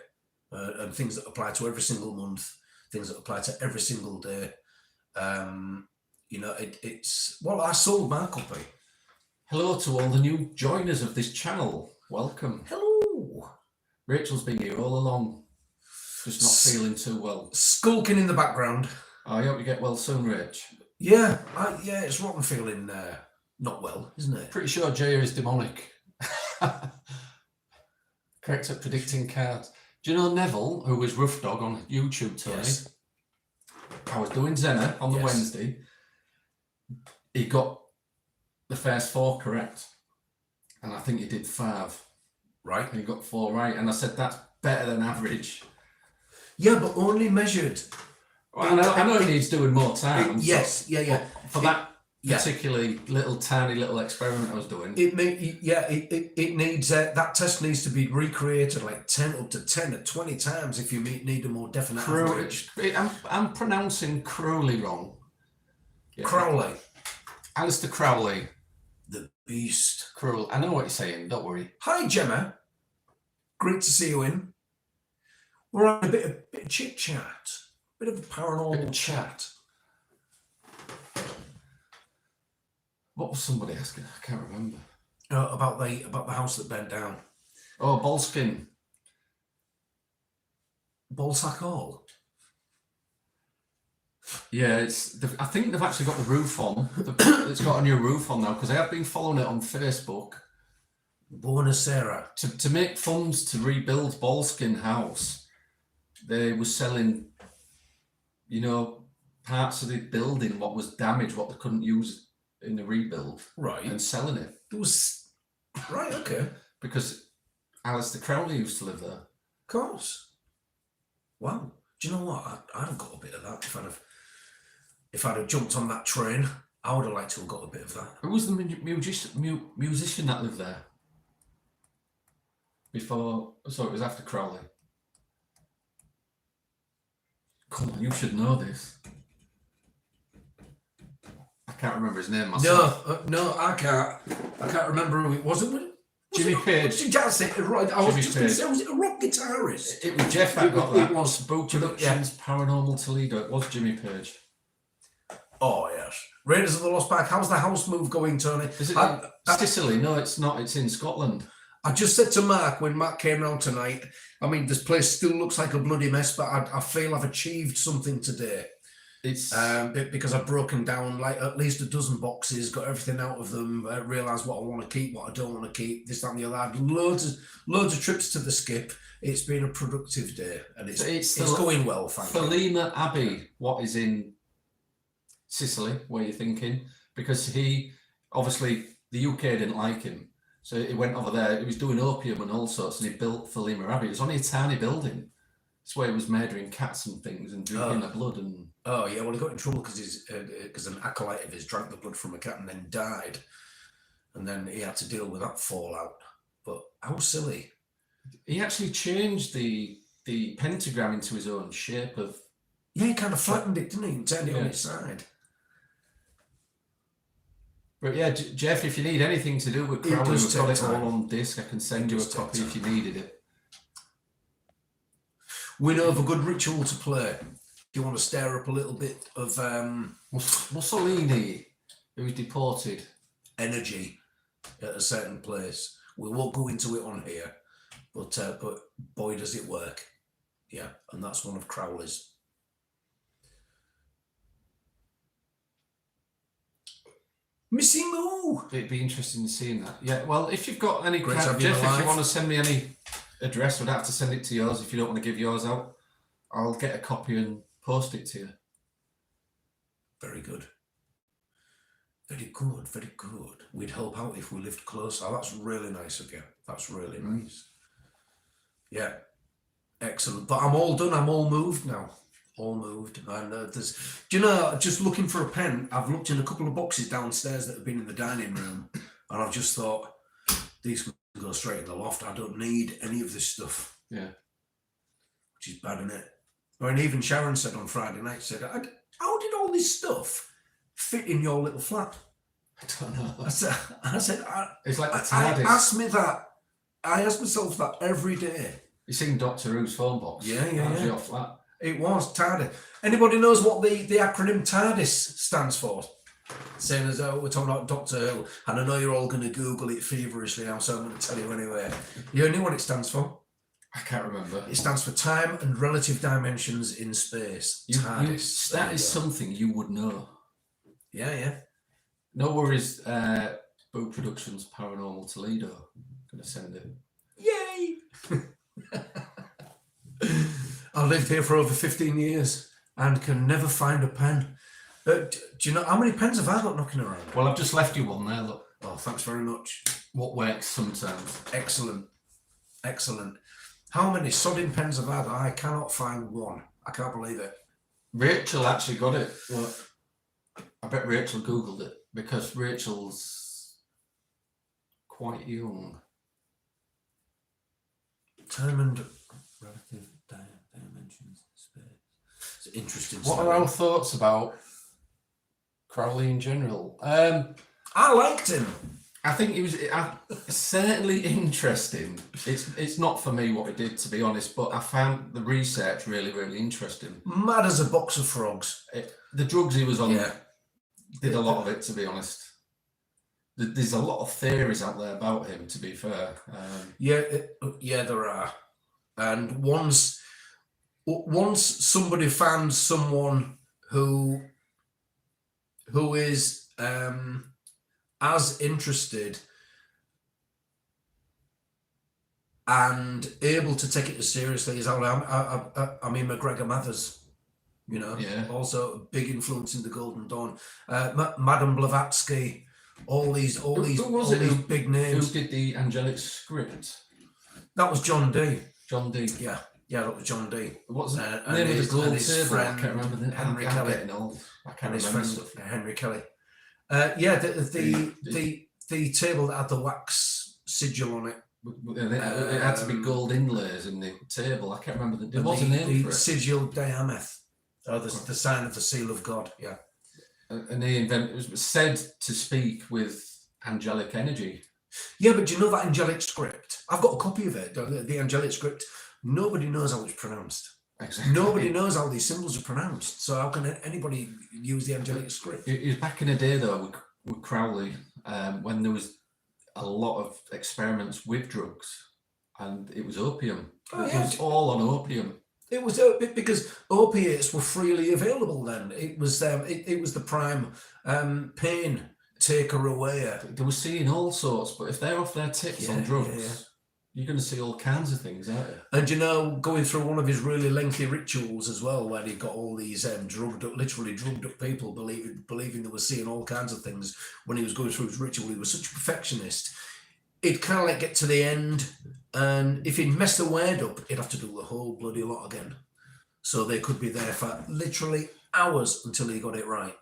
and things that apply to every single month, things that apply to every single day. It's I sold my copy. Hello to all the new joiners of this channel. Welcome. Hello. Rachel's been here all along. Just not feeling too well. Skulking in the background. I hope you get well soon, Rich. Yeah, it's rotten feeling not well, isn't it? Pretty sure Jaya is demonic. Correct at predicting cards. Do you know Neville, who was Rough Dog on YouTube, Tony? Yes. I was doing Zenna on the Wednesday. He got the first 4 correct. And I think he did 5. Right. And he got 4 right. And I said, that's better than average. Yeah, but only measured. Well, I know he needs doing more time. Yes, yeah. For that particularly tiny little experiment I was doing. It needs that test needs to be recreated like 10 up to 10 or 20 times if you need a more definite average. I'm pronouncing Crowley wrong. Yeah. Crowley. Alistair Crowley. The beast. Crowley. I know what you're saying, don't worry. Hi Gemma. Great to see you in. We're on a bit of chit chat. Bit of a paranormal chat. What was somebody asking? I can't remember. About the house that bent down. Oh, Ballskin. Ballsack Hall. Yeah, I think they've actually got the roof on. It's got a new roof on now because I have been following it on Facebook. Buonasera. To make funds to rebuild Ballskin House, they were selling, parts of the building, what was damaged, what they couldn't use in the rebuild, right, and selling it. It was right, okay. Because Alistair Crowley used to live there. Of course. Wow. Do you know what? I'd have got a bit of that if I'd have jumped on that train. I would have liked to have got a bit of that. Who was the musician that lived there? Before, sorry, it was after Crowley. Come on, you should know this. I can't remember his name myself. No, I can't. I can't remember who it was. Jimmy Page. That's it, right. I was Jimmy just going to Page. say, was it a rock guitarist? It was Jeff that got that. It was Productions Paranormal Toledo. It was Jimmy Page. Oh, yes. Raiders of the Lost Ark. How's the house move going, Tony? Is it Sicily? No, it's not. It's in Scotland. I just said to Mark when Mark came round tonight, I mean, this place still looks like a bloody mess, but I feel I've achieved something today. It's because I've broken down like at least a dozen boxes, got everything out of them, realised what I want to keep, what I don't want to keep, this, that, and the other. I had loads of trips to the skip. It's been a productive day, and it's going well. Thank you. Felina Abbey, what is in Sicily? Where you're thinking? Because he obviously the UK didn't like him, so he went over there. He was doing opium and all sorts, and he built Felina Abbey. It was only a tiny building. It's where he was murdering cats and things and drinking the blood and. Oh yeah, well he got in trouble because an acolyte of his drank the blood from a cat and then died, and then he had to deal with that fallout. But how silly! He actually changed the pentagram into his own shape of. Yeah, he kind of flattened it, didn't he? And turned it on its side. But yeah, Jeff, if you need anything to do with Crowley, we've got it all on disc. I can send you a copy if you needed it. We know of a good ritual to play. If you want to stir up a little bit of Mussolini, who was deported, energy at a certain place. We won't go into it on here, but boy does it work. Yeah, and that's one of Crowley's. Missy Moo. It'd be interesting to see that. Yeah, well, if you've got any, Jeff, if you want to send me any address, would have to send it to yours. If you don't want to give yours out, I'll get a copy and post it to you. Very good. Very good, very good. We'd help out if we lived close. Oh, that's really nice of you. That's really nice. Yeah, excellent. But I'm all done. I'm all moved now. All moved. And just looking for a pen, I've looked in a couple of boxes downstairs that have been in the dining room, and I've just thought, these can go straight in the loft. I don't need any of this stuff. Yeah. Which is bad, isn't it? I mean, even Sharon said on Friday night, how did all this stuff fit in your little flat? I don't know. I said, it's like the I TARDIS. ask me that. I ask myself that every day. You seen Doctor Who's phone box? Yeah. Your flat. It was TARDIS. Anybody knows what the acronym TARDIS stands for? Saying as though we're talking about Doctor Who, and I know you're all going to Google it feverishly now, so I'm going to tell you anyway. You know what it stands for? I can't remember. It stands for time and relative dimensions in space. TARDIS. That is something you would know. Yeah. No worries, Boo Productions Paranormal Toledo. Gonna send it. Yay! I lived here for over 15 years and can never find a pen. Do you know how many pens have I got knocking around? Well, I've just left you one there, look. Oh, thanks very much. What works sometimes. Excellent. How many sodding pens have I had? I cannot find one. I can't believe it. Rachel actually got it. Look, I bet Rachel Googled it because Rachel's quite young. Time and relative dimensions in space. It's interesting. What are our thoughts about Crowley in general? I liked him. I think he was certainly interesting. It's not for me what he did, to be honest, but I found the research really, really interesting. Mad as a box of frogs. The drugs he was on did a lot of it, to be honest. There's a lot of theories out there about him, to be fair. Yeah, there are. And once somebody found someone who is as interested and able to take it as seriously as I mean McGregor Mathers, you know, also a big influence in the Golden Dawn. Madame Blavatsky, all these big names. Who did the angelic script? That was John Dee. John Dee. Yeah, that was John Dee. What's the name of the gold table? Friend, I can't remember the Henry I'm Kelly. getting old. I can't And his remember friend stuff. Henry Kelly. The table that had the wax sigil on it. It had to be gold inlays in the table. I can't remember there was a name for it. Sigil Diameth. The sign of the seal of God. Yeah. And it was said to speak with angelic energy. Yeah, but do you know that angelic script? I've got a copy of it. The angelic script. Nobody knows how it's pronounced. Exactly. Nobody knows how these symbols are pronounced. So how can anybody use the angelic script? It was back in the day, though, with Crowley, when there was a lot of experiments with drugs, and it was opium. It was all on opium. It was because opiates were freely available then. It was the prime pain taker away. They were seeing all sorts, but if they're off their tips on drugs, you're going to see all kinds of things, aren't you? And you know, going through one of his really lengthy rituals as well, where he got all these literally drugged up people believing they were seeing all kinds of things when he was going through his ritual. He was such a perfectionist. He'd kind of like get to the end, and if he'd messed the word up, he'd have to do the whole bloody lot again. So they could be there for literally hours until he got it right.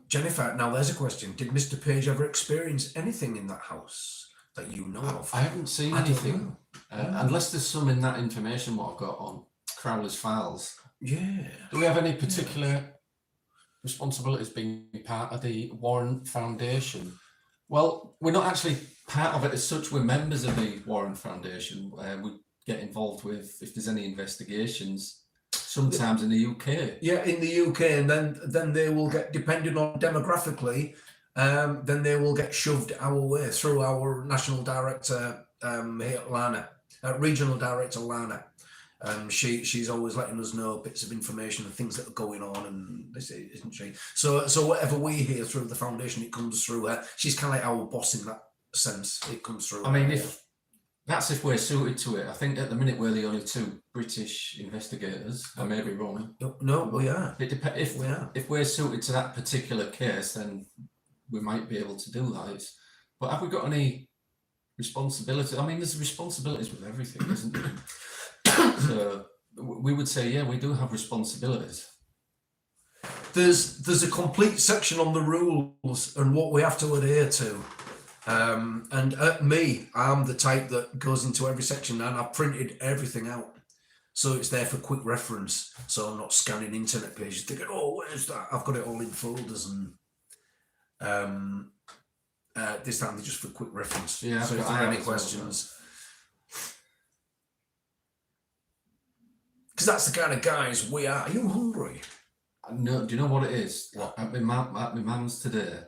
Jennifer, now there's a question. Did Mr. Page ever experience anything in that house that you know of? I haven't seen anything, unless there's some in that information what I've got on Crowley's files. Yeah. Do we have any particular responsibilities being part of the Warren Foundation? Well, we're not actually part of it as such. We're members of the Warren Foundation. We get involved with if there's any investigations. Sometimes in the UK. Yeah, in the UK, and then they will get, depending on demographically, then they will get shoved our way through our national director, here at Lana, regional director Lana. She's always letting us know bits of information and things that are going on, and this isn't she. So whatever we hear through the foundation, it comes through her. She's kind of like our boss in that sense. It comes through. I mean, if we're suited to it, I think at the minute we're the only two British investigators. I may be wrong. No, we are. If we're suited to that particular case, then we might be able to do that. But have we got any responsibility? I mean, there's responsibilities with everything, isn't there? So we would say, yeah, we do have responsibilities. There's a complete section on the rules and what we have to adhere to. And me, I'm the type that goes into every section, and I've printed everything out, so it's there for quick reference. So I'm not scanning internet pages thinking, oh, where's that? I've got it all in folders, and this time they're just for quick reference. Yeah. So if there are any questions, because that's the kind of guys we are. Are you hungry? No. Do you know what it is? What? At my mum's today.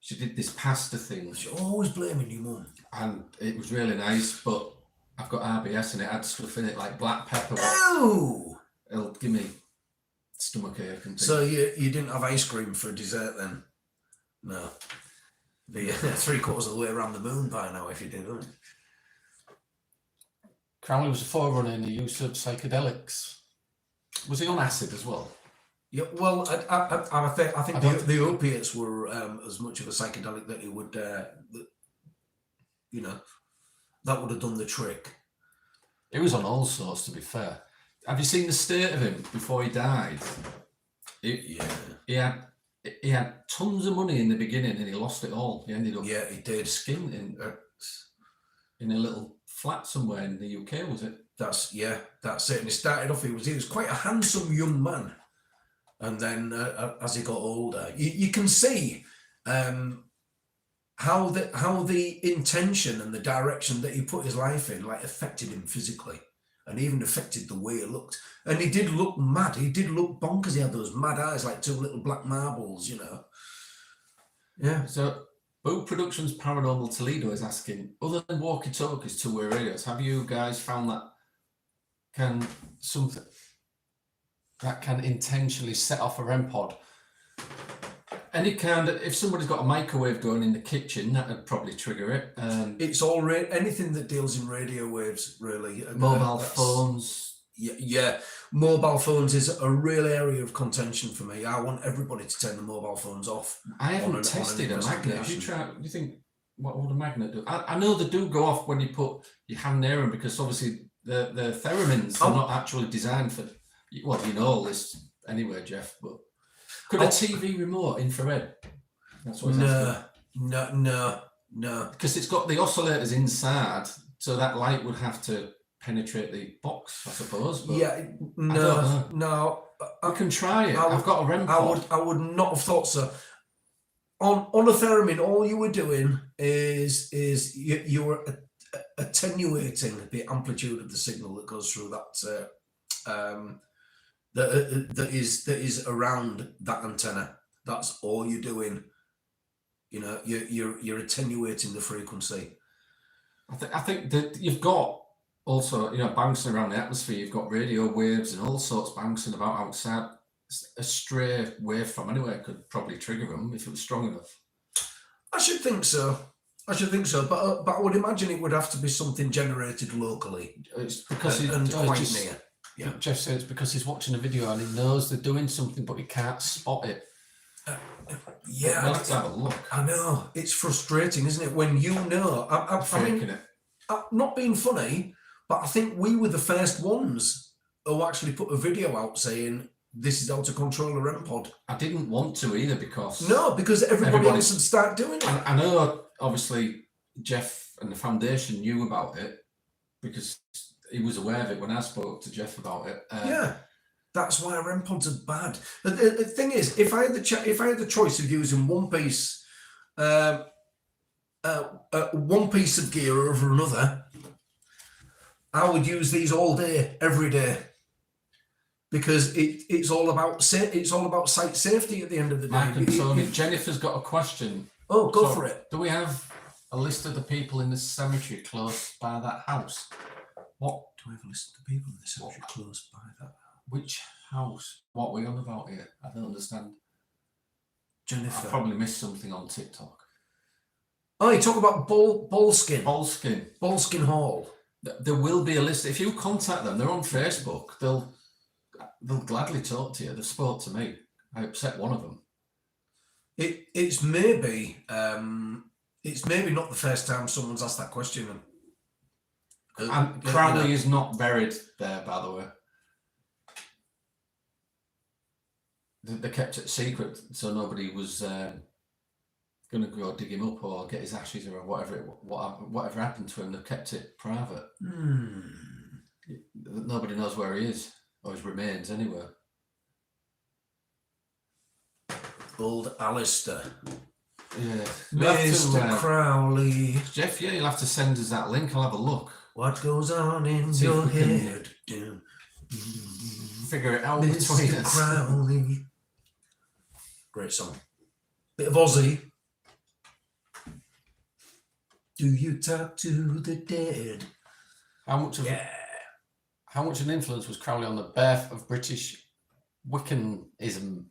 she did this pasta thing. She's always blaming your mum. And it was really nice, but I've got RBS and it had stuff in it like black pepper. Oh! It'll give me stomach ache and things. So you didn't have ice cream for dessert then? No. Be 3/4 of the way around the moon by now if you did, wouldn't it? Crowley was a forerunner in the use of psychedelics. Was he on acid as well? Yeah, well, I think the opiates were as much of a psychedelic that it would, that would have done the trick. He was on all sorts, to be fair. Have you seen the state of him before he died? He had tons of money in the beginning and he lost it all. He ended up he did skinned in a little flat somewhere in the UK, was it? That's it. And he started off, he was quite a handsome young man. And then as he got older, you can see how the intention and the direction that he put his life in like affected him physically, and even affected the way he looked. And he did look mad. He did look bonkers. He had those mad eyes like 2 little black marbles, Yeah. So, Productions Paranormal Toledo is asking, other than walkie-talkies, two-way radios, have you guys found that can intentionally set off a REM pod? Any kind of, if somebody's got a microwave going in the kitchen, that would probably trigger it. It's all anything that deals in radio waves, really. Mobile phones. Yeah. Mobile phones is a real area of contention for me. I want everybody to turn the mobile phones off. I haven't tested a magnet. Have you tried? Do you think what would a magnet do? I know they do go off when you put your hand near them, because obviously the theremins are not actually designed for. Well, you know all this anyway, Jeff. But could a TV remote infrared? That's what. No. Because it's got the oscillators inside, so that light would have to penetrate the box, I suppose. But no. I can try it. I've got a REM pod. I would not have thought so. On a theremin, all you were doing is you were attenuating the amplitude of the signal that goes through that that is around that antenna. That's all you're doing. You're attenuating the frequency. I think that you've got also, bouncing around the atmosphere, you've got radio waves and all sorts bouncing about outside. A stray waveform anywhere could probably trigger them if it was strong enough. I should think so. But I would imagine it would have to be something generated locally. It's because quite near. Yeah. Jeff said it's because he's watching a video and he knows they're doing something, but he can't spot it. Let's have a look. I know, it's frustrating, isn't it? When you know, I'm not being funny, but I think we were the first ones who actually put a video out saying this is how to control a REM pod. I didn't want to either because everybody else had started doing it. I know, obviously, Jeff and the foundation knew about it because he was aware of it when I spoke to Jeff about it. That's why REM pods are bad. The thing is, if I had the choice of using one piece of gear over another, I would use these all day, every day, because it's all about site safety at the end of the day. Mike and Tony, Jennifer's got a question. Oh, go for it. Do we have a list of the people in the cemetery close by that house? What? Do we have a list of the people in the cemetery close by that house? Which house? What are we on about here? I don't understand. Jennifer. I probably missed something on TikTok. Oh, you talk about Ballskin. Ballskin Hall. There will be a list. If you contact them, they're on Facebook. They'll gladly talk to you. They spoke to me. I upset one of them. It's maybe not the first time someone's asked that question. And Crowley is not buried there, by the way. They kept it secret, so nobody was going to go dig him up or get his ashes or whatever happened to him. They kept it private. Nobody knows where he is or his remains anywhere. Old Alistair. Yeah. Mr. Crowley. Jeff, you'll have to send us that link. I'll have a look. What goes on in your head? Figure it out between us. Crowley. Great song. Bit of Aussie. Do you talk to the dead? How much of an influence was Crowley on the birth of British Wiccanism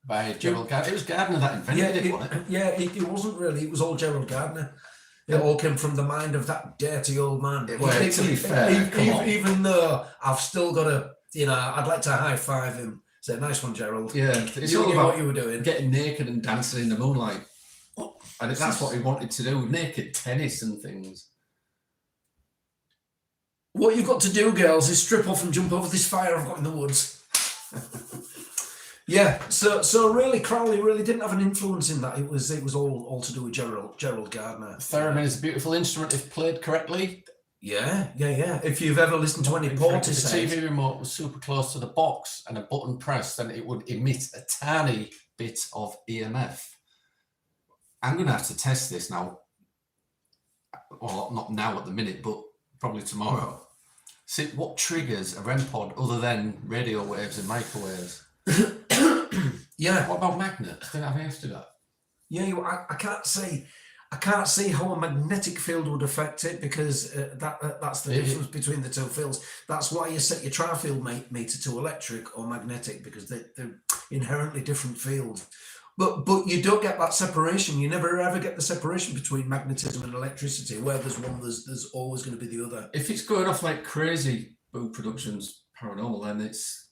by Gerald Gardner? It was Gardner that invented it, wasn't it? Yeah, it wasn't really. It was all Gerald Gardner. It all came from the mind of that dirty old man. Well, to be fair, even though I've still got to, I'd like to high five him. Say, nice one, Gerald. Yeah, it's all about what you were doing, getting naked and dancing in the moonlight, and that's what he wanted to do. Naked tennis and things. What you've got to do, girls, is strip off and jump over this fire I've got in the woods. Yeah, so really, Crowley really didn't have an influence in that. It was all to do with Gerald Gardner. Theremin is a beautiful instrument if played correctly. Yeah. If you've ever listened to any Portishead, if the TV remote was super close to the box and a button pressed, then it would emit a tiny bit of EMF. I'm going to have to test this now. Well, not now at the minute, but probably tomorrow. See what triggers a REM pod other than radio waves and microwaves. Yeah. What about magnets? Don't have answer to that. Yeah, I can't see how a magnetic field would affect it, because that's the difference between the two fields. That's why you set your tri-field meter to electric or magnetic, because they're inherently different fields. But you don't get that separation. You never ever get the separation between magnetism and electricity. Where there's one, there's always going to be the other. If it's going off like crazy, Productions Paranormal, then it's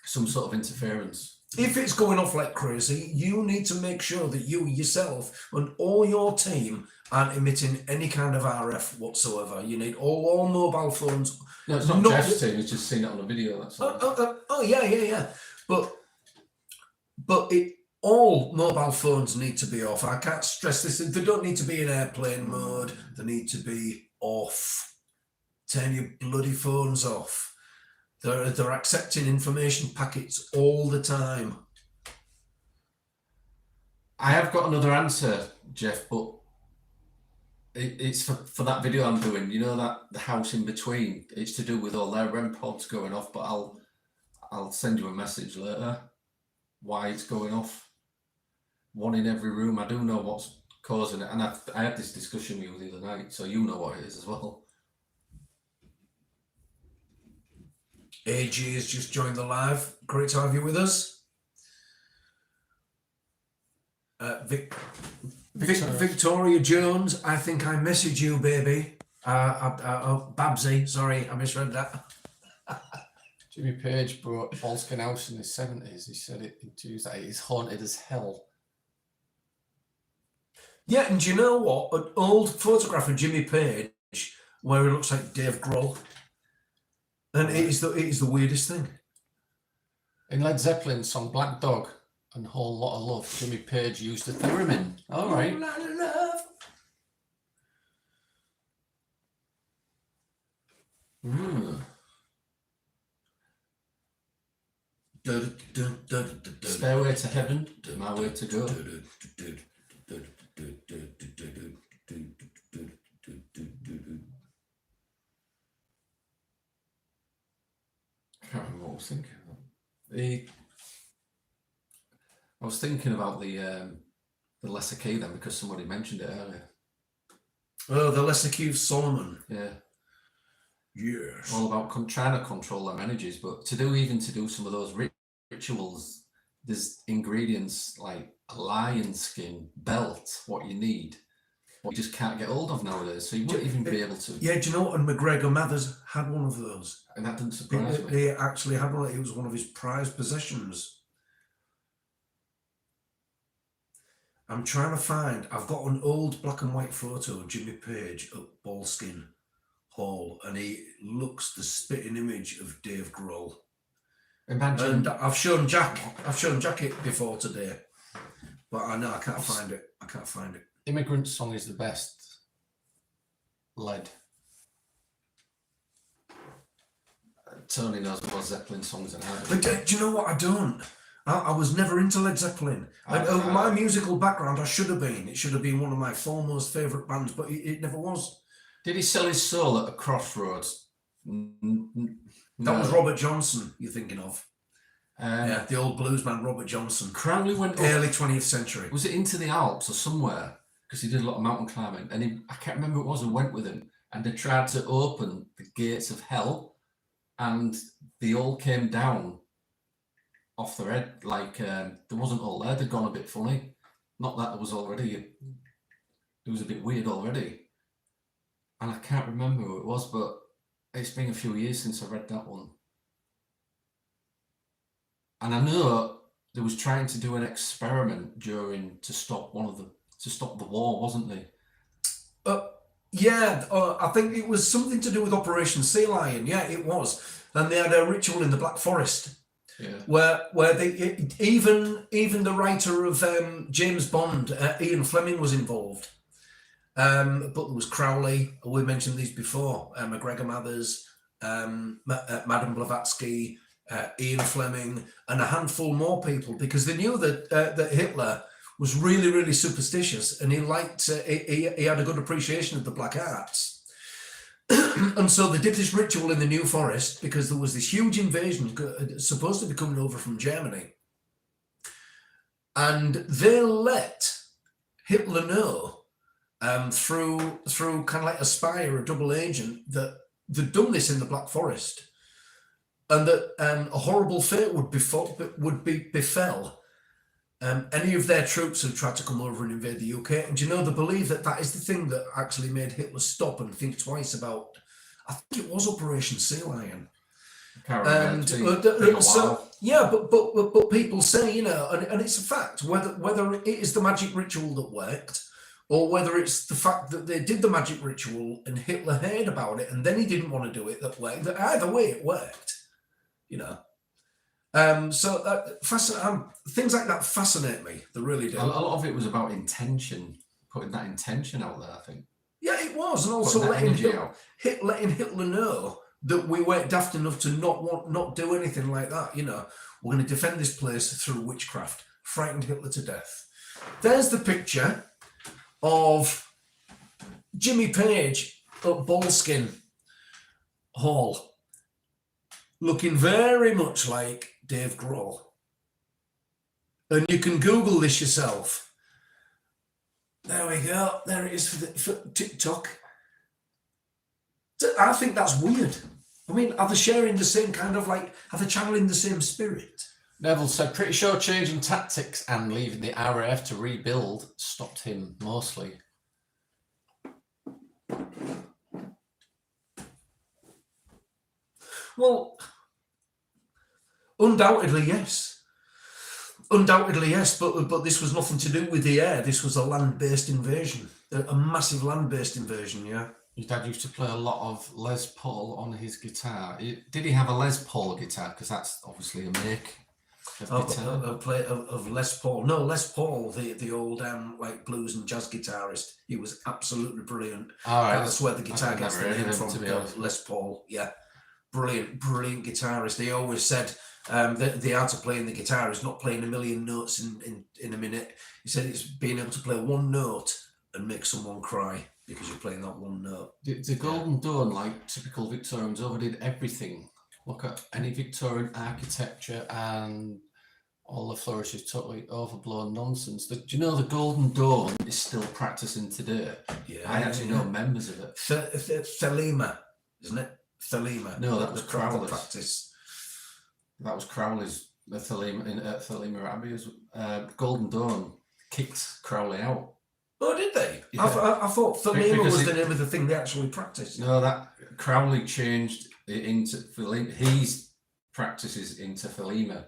some sort of interference. If it's going off like crazy, you need to make sure that you yourself and all your team aren't emitting any kind of RF whatsoever. You need all mobile phones. No, it's not Jeff's team. He's just seen it on a video. That's all. Yeah. But all mobile phones need to be off. I can't stress this. They don't need to be in airplane mode. They need to be off. Turn your bloody phones off. They're accepting information packets all the time. I have got another answer, Jeff, but it's for that video I'm doing. You know that the house in between. It's to do with all their REM pods going off. But I'll send you a message later. Why it's going off? One in every room. I do know what's causing it, and I had this discussion with you the other night, so you know what it is as well. AG has just joined the live. Great to have you with us. Victoria Jones, I think I messaged you, baby. Babsy, sorry, I misread that. Jimmy Page brought Ballskin House in the 70s. He said it in Tuesday. It's haunted as hell. Yeah, and do you know what? An old photograph of Jimmy Page where he looks like Dave Grohl. And it is the weirdest thing. In Led Zeppelin's song Black Dog and Whole Lot of Love, Jimmy Page used a theremin. All right. Whole lot of love. Stairway to Heaven, My Way to Go. I can't remember what I was thinking about. I was thinking about the lesser key then, because somebody mentioned it earlier. Oh, the lesser key of Solomon. Yeah. Yes. All about trying to control them energies, but to do some of those rituals, there's ingredients like a lion skin belt, what you need, what you just can't get hold of nowadays. So you wouldn't even be able to. Yeah, do you know what? And McGregor Mathers had one of those. And that didn't surprise me. He actually had one. It was one of his prized possessions. I'm trying to find. I've got an old black and white photo of Jimmy Page at Ballskin Hall, and he looks the spitting image of Dave Grohl. Imagine. And I've shown Jack it before today, but I know I can't find it. Immigrant Song is the best. Led. Tony knows more Zeppelin songs than I do. But do you know what? I don't. I was never into Led Zeppelin. My musical background, I should have been. It should have been one of my foremost favourite bands, but it never was. Did he sell his soul at a crossroads? That was Robert Johnson you're thinking of. Yeah, the old bluesman Robert Johnson. Crowley went early 20th century. Was it into the Alps or somewhere? because he did a lot of mountain climbing, and I can't remember who it was who went with him, and they tried to open the gates of hell, and they all came down off their head, like there wasn't all there. They'd gone a bit funny. Not that there was already, it was a bit weird already. And I can't remember who it was, but it's been a few years since I read that one. And I know they was trying to do an experiment to stop the war, wasn't they? Yeah, I think it was something to do with Operation Sea Lion. Yeah, it was. And they had a ritual in the Black Forest. Yeah. Where they even the writer of James Bond, Ian Fleming, was involved. But there was Crowley. We mentioned these before. McGregor Mathers, Madame Blavatsky, Ian Fleming, and a handful more people, because they knew that Hitler was really, really superstitious, and he liked he had a good appreciation of the black arts. And so they did this ritual in the New Forest because there was this huge invasion supposed to be coming over from Germany. And they let Hitler know through kind of like a spy or a double agent that they'd done this in the Black Forest, and that a horrible fate would befell any of their troops who tried to come over and invade the UK. And you know, they believe that is the thing that actually made Hitler stop and think twice about, I think it was Operation Sea Lion. And so, yeah, but people say, you know, and it's a fact, whether it is the magic ritual that worked, or whether it's the fact that they did the magic ritual and Hitler heard about it and then he didn't want to do it, that worked. That either way it worked, you know. So things like that fascinate me. They really do. A lot of it was about intention, putting that intention out there, I think. Yeah, it was, and also letting Hitler know that we weren't daft enough to not do anything like that. You know, we're going to defend this place through witchcraft. Frightened Hitler to death. There's the picture of Jimmy Page at Ballskin Hall, looking very much like Dave Grohl. And you can Google this yourself. There we go. There it is for TikTok. I think that's weird. I mean, are they sharing the same kind of like, are they channeling the same spirit? Neville said, pretty sure changing tactics and leaving the RAF to rebuild stopped him mostly. Well, undoubtedly, yes. Undoubtedly, yes, but this was nothing to do with the air. This was a land-based invasion, a massive land-based invasion, yeah. Your dad used to play a lot of Les Paul on his guitar. Did he have a Les Paul guitar? Because that's obviously a make of guitar. A play of Les Paul. No, Les Paul, the old like blues and jazz guitarist. He was absolutely brilliant. All right, that's where the guitar gets the name from. Les Paul, yeah. Brilliant guitarist. He always said the art of playing the guitar is not playing a million notes in a minute. He said it's being able to play one note and make someone cry because you're playing that one note. The Golden Dawn, like typical Victorians, overdid everything. Look at any Victorian architecture and all the flourishes, totally overblown nonsense. Do you know the Golden Dawn is still practicing today? Yeah, I actually know members of it. Thelema, isn't it? Thelema. No, that was Crowley's practice. That was Crowley's Thelema in Thelema Abbey. Golden Dawn kicked Crowley out. Oh, did they? Yeah. I thought Thelema was the name of the thing they actually practiced. No, that Crowley changed it into Thelema. His practices into Thelema.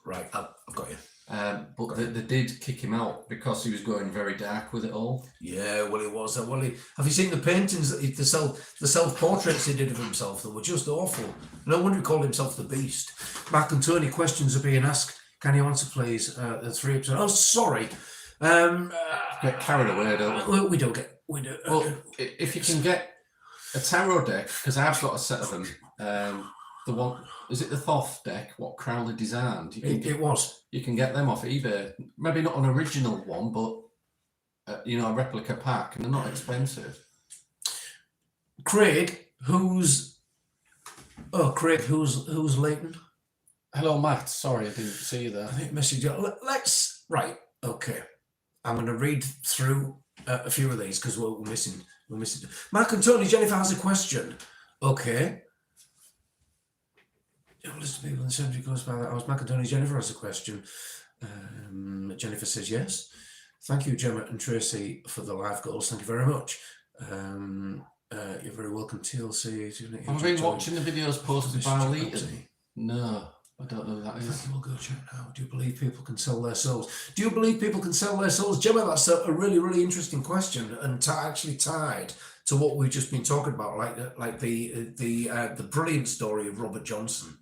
Right, I've got you. But they did kick him out because he was going very dark with it all. Yeah, well, he was. Well, have you seen the paintings that the self-portraits he did of himself? That were just awful. No wonder he called himself the Beast. Mark and Tony, questions are being asked. Can you answer, please? The 3 episodes. Oh, sorry. Get carried away, don't we? We don't get. We don't. Well, if you can get a tarot deck, because I've got a set of them. The one, is it the Thoth deck? What Crowley designed? It was. You can get them off eBay. Maybe not an original one, but a replica pack, and they're not expensive. Craig, who's Leighton? Hello, Matt. Sorry, I didn't see you there. I think message. Let's right. Okay, I'm going to read through a few of these because we're missing. Mark and Tony, Jennifer has a question. Okay. List of people in the cemetery close by that house. Mark and Tony, Jennifer has a question. Jennifer says yes. Thank you, Gemma and Tracy, for the live goals. Thank you very much. You're very welcome, TLC. Have you been watching the videos posted by Leeton? No, I don't know who that is. We'll go check now. Do you believe people can sell their souls? Do you believe people can sell their souls? Gemma, that's a really, really interesting question, and actually tied to what we've just been talking about, like the brilliant story of Robert Johnson.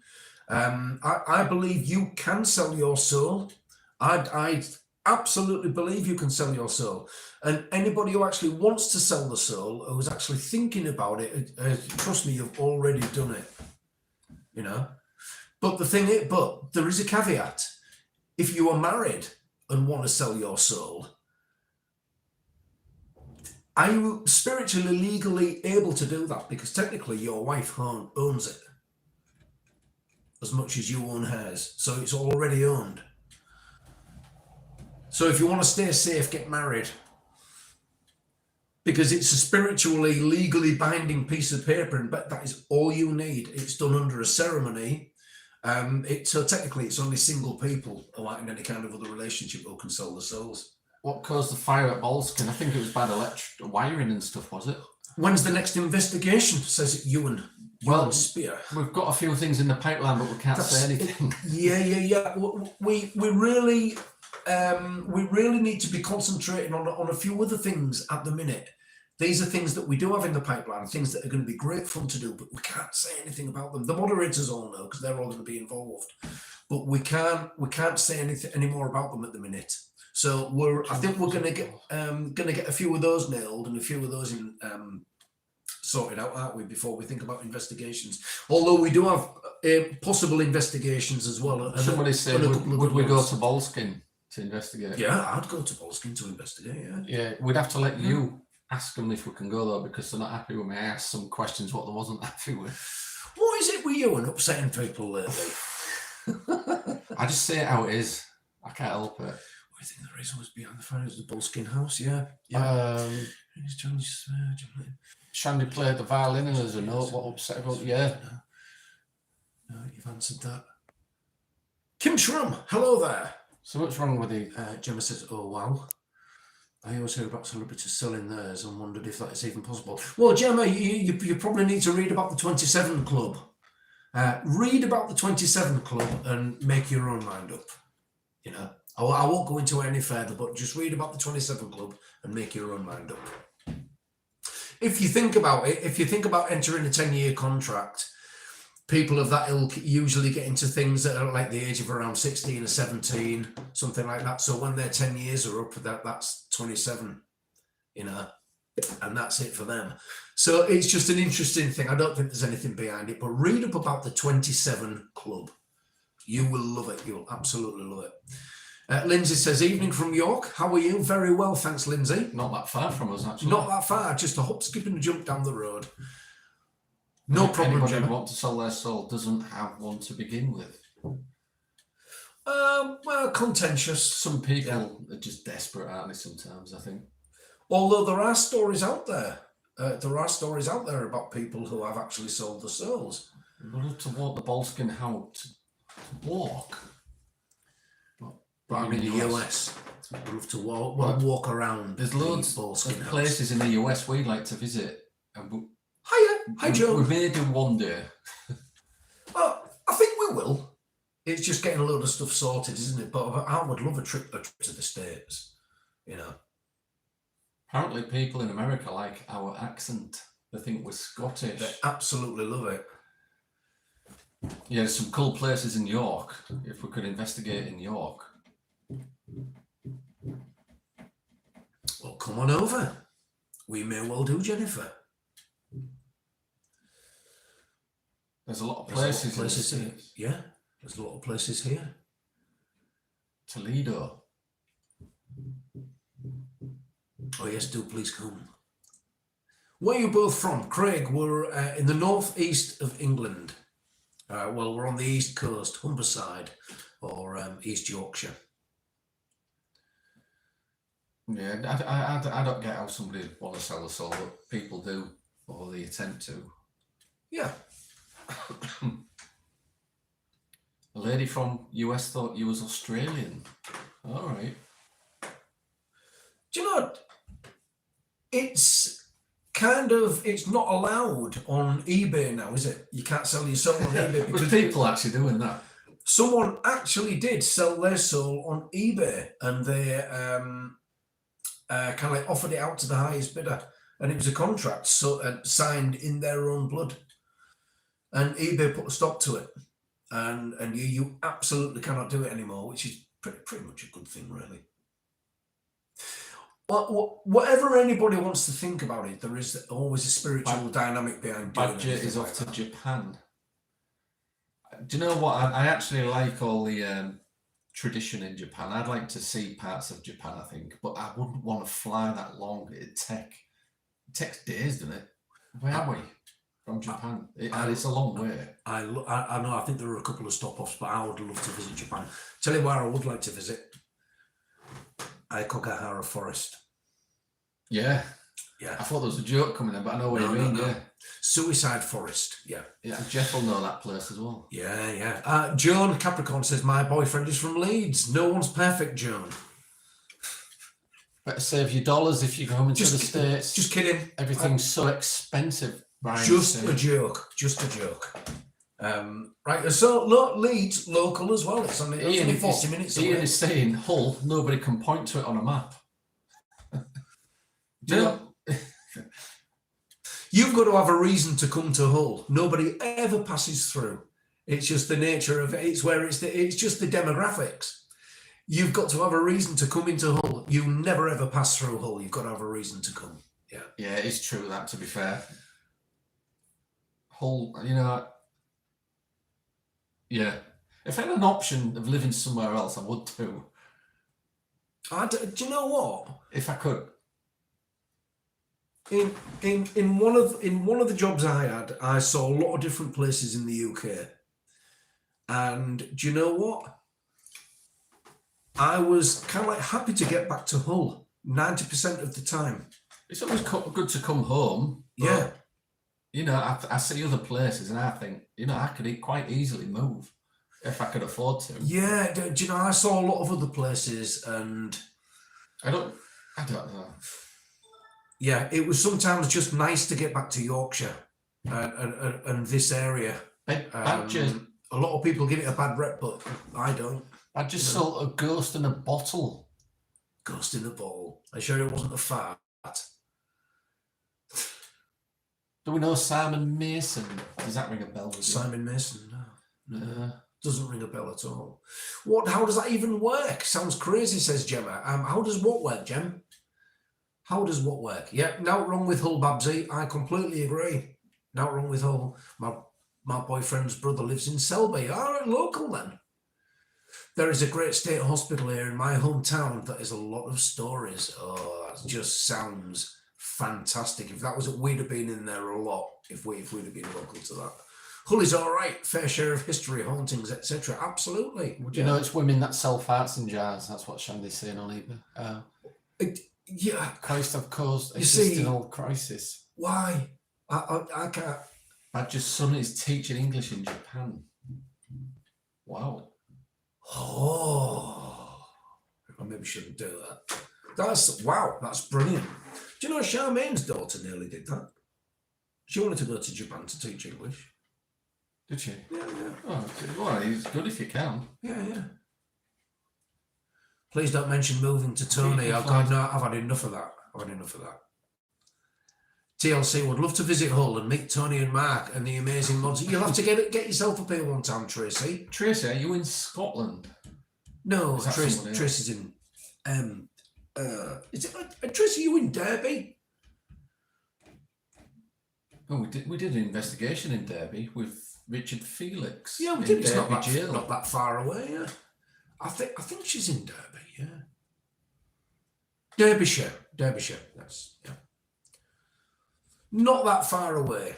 I believe you can sell your soul. I absolutely believe you can sell your soul. And anybody who actually wants to sell the soul, who's actually thinking about it, trust me, you've already done it. You know? But there is a caveat. If you are married and want to sell your soul, are you spiritually, legally able to do that? Because technically your wife owns it as much as you own hers. So it's already owned. So if you want to stay safe, get married. Because it's a spiritually, legally binding piece of paper, and that is all you need. It's done under a ceremony. So technically it's only single people who aren't in any kind of other relationship who can sell the souls. What caused the fire at Ballskin? I think it was bad wiring and stuff, was it? When's the next investigation? Says Ewan. Well, Spear. We've got a few things in the pipeline, but we can't say anything. Yeah. We really need to be concentrating on a few other things at the minute. These are things that we do have in the pipeline, things that are going to be great fun to do, but we can't say anything about them. The moderators all know because they're all going to be involved, but we can't say anything any more about them at the minute. So I think we're going to get a few of those nailed and a few of those sorted out, aren't we, before we think about investigations? Although we do have possible investigations as well. Somebody said, would we go to Ballskin to investigate? Yeah, I'd go to Ballskin to investigate, Yeah, we'd have to let you ask them if we can go though, because they're not happy with me. I asked some questions what they wasn't happy with. What is it with you and upsetting people lately? I just say it how it is. I can't help it. I think the reason was behind the fire was the Ballskin House, yeah. Shandy played the violin and there's a note. What upset about? Yeah. No, you've answered that. Kim Shrum, hello there. So what's wrong with the? Gemma says, "Oh wow, I always hear about celebrities selling theirs and wondered if that is even possible." Well, Gemma, you probably need to read about the 27 Club. Read about the 27 Club and make your own mind up. You know. I won't go into it any further, but just read about the 27 Club and make your own mind up. If you think about it, if you think about entering a 10-year contract, people of that ilk usually get into things that are like the age of around 16 or 17, something like that. So when their 10 years are up, that's 27, you know, and that's it for them. So it's just an interesting thing. I don't think there's anything behind it, but read up about the 27 Club. You will love it. You'll absolutely love it. Lindsay says, "Evening from York. How are you?" Very well, thanks, Lindsay. Not that far from us, actually. Not that far. Just a hop, skip, and a jump down the road. No problem. Anybody who wants to sell their soul doesn't have one to begin with. Well, contentious. Some people are just desperate, aren't they? Sometimes I think. Although there are stories out there. About people who have actually sold their souls. We'd love to walk the Ballskin House. Walk. But I'm in the US. I'd love to walk around. There's loads of places in the US we'd like to visit. Hi, Joe. We may do one day. Well, I think we will. It's just getting a load of stuff sorted, isn't it? But I would love a trip to the States. You know. Apparently, people in America like our accent. They think we're Scottish. They absolutely love it. Yeah, there's some cool places in York. If we could investigate in York. Well, come on over. We may well do, Jennifer. There's a lot of places here. Yeah, there's a lot of places here. Toledo. Oh yes, do please come. Where are you both from? Craig, we're in the northeast of England. Well, we're on the east coast, Humberside, or East Yorkshire. Yeah, I don't get how somebody want to sell a soul, but people do, or they attempt to. Yeah. A lady from US thought you was Australian. All right. Do you know what? It's not allowed on eBay now, is it? You can't sell your soul on eBay because people actually doing that. Someone actually did sell their soul on eBay, and they kind of like offered it out to the highest bidder, and it was a contract signed in their own blood, and eBay put a stop to it, and you absolutely cannot do it anymore, which is pretty much a good thing, really. Whatever anybody wants to think about it, there is always a spiritual dynamic behind doing it. Budget is off to Japan. Do you know what? I actually like all the tradition in Japan. I'd like to see parts of Japan, I think, but I wouldn't want to fly that long. It takes days, doesn't it? Where are we from Japan? It's a long way. I know. I think there are a couple of stop-offs, but I would love to visit Japan. Tell you where I would like to visit. Aikokahara Forest. Yeah. Yeah. I thought there was a joke coming in, but I know what you mean. No. Yeah. Suicide Forest. Yeah. Yeah. Jeff will know that place as well. Yeah. Joan Capricorn says, my boyfriend is from Leeds. No one's perfect, Joan. Better save your dollars if you go home into the States. Just kidding. Everything's so expensive. Just a joke. Right, so Leeds, local as well. It's only 40 minutes away. Ian is saying Hull, nobody can point to it on a map. You've got to have a reason to come to Hull. Nobody ever passes through. It's just the nature of it. It's just the demographics. You've got to have a reason to come into Hull. You never ever pass through Hull. You've got to have a reason to come. Yeah, it's true that, to be fair. Hull, yeah. If I had an option of living somewhere else, I would too. Do you know what? If I could. In one of the jobs I had, I saw a lot of different places in the UK. And do you know what? I was kind of like happy to get back to Hull 90% of the time. It's always good to come home. Yeah. I see other places and I think, I could quite easily move if I could afford to. Yeah, do you know, I saw a lot of other places and... I don't know. Yeah, it was sometimes just nice to get back to Yorkshire and this area. A lot of people give it a bad rep, but I don't. I just saw a ghost in a bottle. Ghost in a bottle. Are you sure it wasn't a fart? Do we know Simon Mason? Does that ring a bell? Simon Mason? No. Doesn't ring a bell at all. How does that even work? Sounds crazy, says Gemma. How does what work, Gem? How does what work? Yeah, not wrong with Hull, Babsy. I completely agree. Not wrong with Hull. My boyfriend's brother lives in Selby. All right, local then. There is a great state hospital here in my hometown that is a lot of stories. Oh, that just sounds fantastic. If that was it, we'd have been in there a lot if we'd have been local to that. Hull is all right. Fair share of history, hauntings, etc. Absolutely. Would you know it's women that sell farts and jars? That's what Shandy's saying on eBay. Yeah. Christ have caused existential crisis. Why? I can't. Badger's son is teaching English in Japan. Wow. Oh. I maybe shouldn't do that. That's brilliant. Do you know Charmaine's daughter nearly did that? She wanted to go to Japan to teach English. Did she? Yeah. Oh, well, it's good if you can. Yeah. Please don't mention moving to Tony. I've had enough of that. TLC would love to visit Hull and meet Tony and Mark and the amazing mods. You'll have to get yourself up here one time, Tracy. Tracy, are you in Scotland? No, Tracy's in... Tracy, you in Derby? Oh, we did an investigation in Derby with Richard Felix. Yeah, we did. It's not that far away, yeah. I think she's in Derby, yeah. Derbyshire. That's not that far away.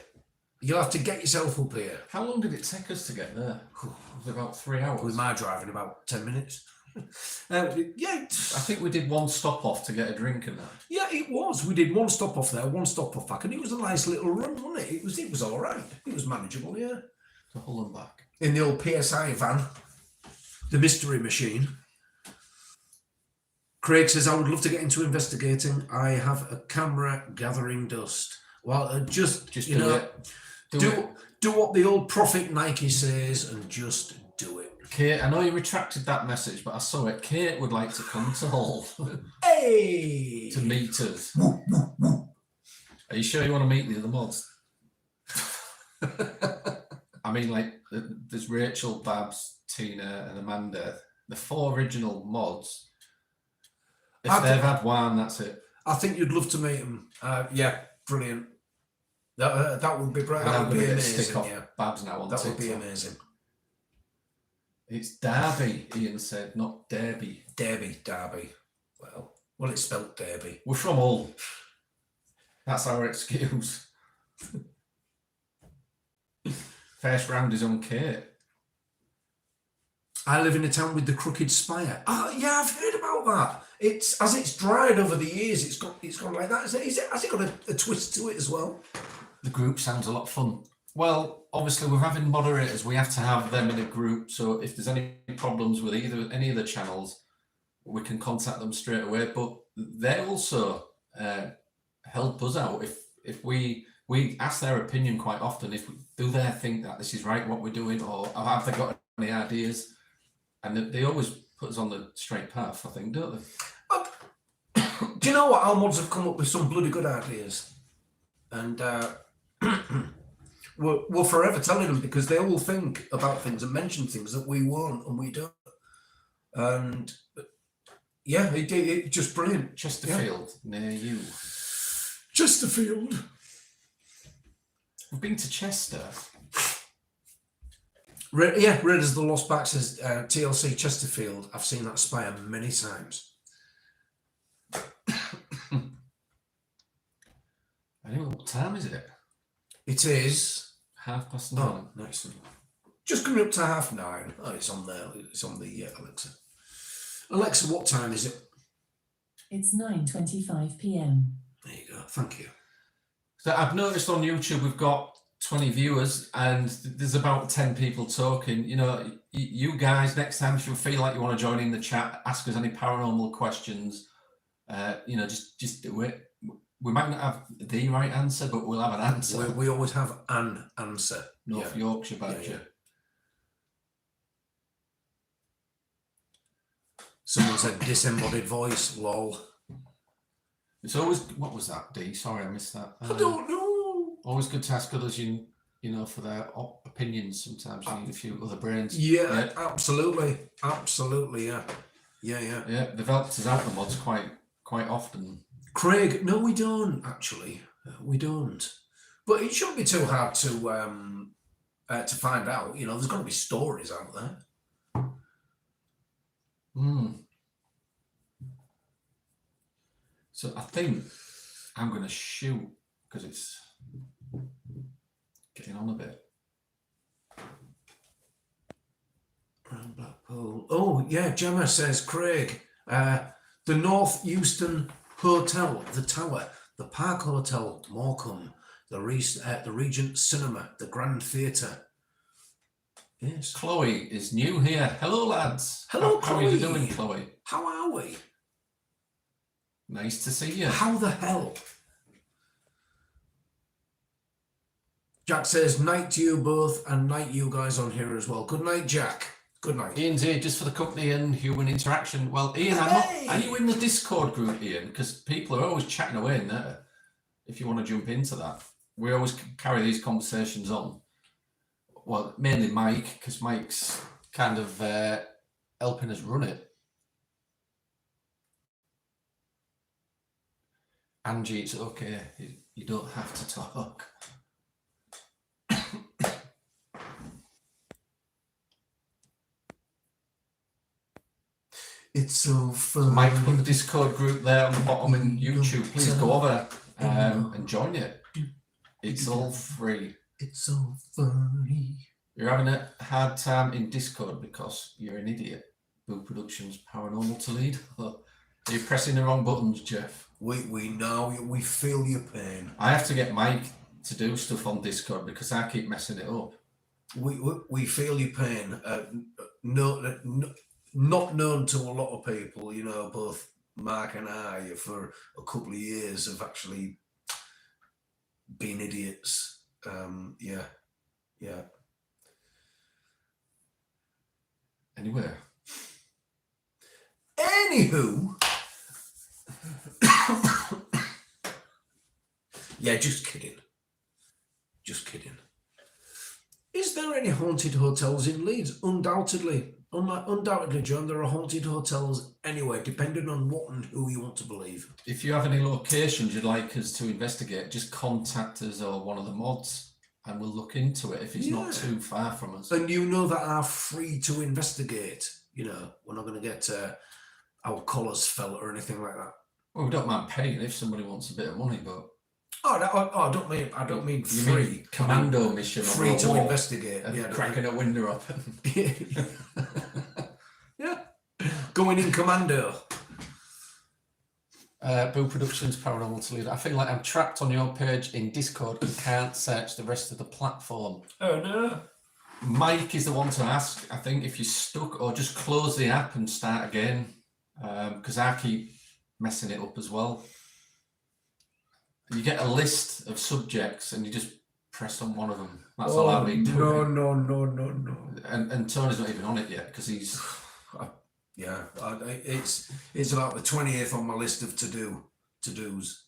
You'll have to get yourself up here. How long did it take us to get there? It was about 3 hours. With my driving, about 10 minutes. Yeah, I think we did one stop off to get a drink and that. yeah, it was. We did one stop off there, one stop off back, and it was a nice little run, wasn't it? It was all right. It was manageable, yeah. To Hull and back. In the old PSI van, the mystery machine. Craig says, I would love to get into investigating. I have a camera gathering dust. Well, just you know, do what the old prophet Nike says and just do it. Kate, I know you retracted that message, but I saw it. Kate would like to come to Hull. Hey! To meet us. Are you sure you want to meet the other mods? I mean, like, there's Rachel, Babs, Tina, and Amanda. The 4 original mods. If they've had one, that's it. I think you'd love to meet them. Yeah, brilliant. That would be brilliant. That would be amazing. Yeah. Babs now on that TikTok. Would be amazing. It's Derby, Ian said, not Derby. Derby. Well, it's spelt Derby. We're from Hull. That's our excuse. First round is on Kate. I live in a town with the crooked spire. Oh, yeah, I've heard about that. It's dried over the years. It's gone like that. Has it got a twist to it as well? The group sounds a lot of fun. Well, obviously we're having moderators. We have to have them in a group. So if there's any problems with any of the channels, we can contact them straight away. But they also help us out if we ask their opinion quite often. Do they think that this is right what we're doing, or have they got any ideas? And they always put us on the straight path, I think, don't they? Do you know what? Our mods have come up with some bloody good ideas. And we're forever telling them, because they all think about things and mention things that we won't and we don't. And yeah, it's just brilliant. Chesterfield, near you. Chesterfield. We've been to Chester. Raiders of the Lost Back says TLC Chesterfield. I've seen that spire many times. Anyway, what time is it? It is 9:30. Oh, nice. Just coming up to 9:30. Oh, it's on there. It's on the Alexa. Alexa, what time is it? It's 9:25 p.m. There you go. Thank you. So I've noticed on YouTube we've got 20 viewers and there's about 10 people talking. You know, you guys, next time if you feel like you want to join in the chat, ask us any paranormal questions, you know, just do it. We might not have the right answer, but we'll have an answer. We always have an answer. North Yorkshire Badger. Yeah. Someone said disembodied voice, lol. It's always, what was that, D? Sorry, I missed that. I don't know. Always good to ask others, you know, for their opinions. Sometimes you need a few other brains. Yeah, absolutely. Absolutely, yeah. Yeah, developers out the mods quite often. Craig, no, we don't, actually. We don't. But it shouldn't be too hard to find out. You know, there's got to be stories out there. So I think I'm going to shoot because it's getting on a bit. Around Blackpool. Oh, yeah, Gemma says, Craig, the North Euston Hotel, the Tower, the Park Hotel, Morecambe, the Regent Cinema, the Grand Theatre. Yes. Chloe is new here. Hello, lads. Hello, How Chloe. are you doing, Chloe? How are we? Nice to see you. How the hell? Jack says, night to you both, and night you guys on here as well. Good night, Jack. Good night. Ian's here just for the company and human interaction. Well, Ian, are you in the Discord group, Ian? Because people are always chatting away in there. If you want to jump into that, we always carry these conversations on. Well, mainly Mike, because Mike's kind of helping us run it. Angie, it's okay. You don't have to talk. It's so fun. Mike put the Discord group there on the bottom in YouTube. Please go over and join it. It's all free. It's so funny. You're having a hard time in Discord because you're an idiot. Boo Productions Paranormal Toledo. Are you pressing the wrong buttons, Jeff? We know, we feel your pain. I have to get Mike to do stuff on Discord because I keep messing it up. We feel your pain. Not known to a lot of people, you know, both Mark and I, for a couple of years, have actually been idiots. Yeah. Anyway. Anywho. Yeah, just kidding. Is there any haunted hotels in Leeds? Undoubtedly, John, there are haunted hotels anyway, depending on what and who you want to believe. If you have any locations you'd like us to investigate, just contact us or one of the mods and we'll look into it if it's not too far from us. And you know that are free to investigate. You know, we're not going to get our collars felt or anything like that. Well, we don't mind paying if somebody wants a bit of money, but I don't mean free. Mean commando mission. Free to investigate. And cracking a window up. Yeah. Going in commando. Boo Productions Paranormal Toledo. I feel like I'm trapped on your page in Discord and can't search the rest of the platform. Oh no. Mike is the one to ask, I think, if you're stuck, or just close the app and start again. Because I keep messing it up as well. You get a list of subjects and you just press on one of them. That's all I've been doing. No. And Tony's not even on it yet because he's... Yeah, it's about the 20th on my list of to-dos.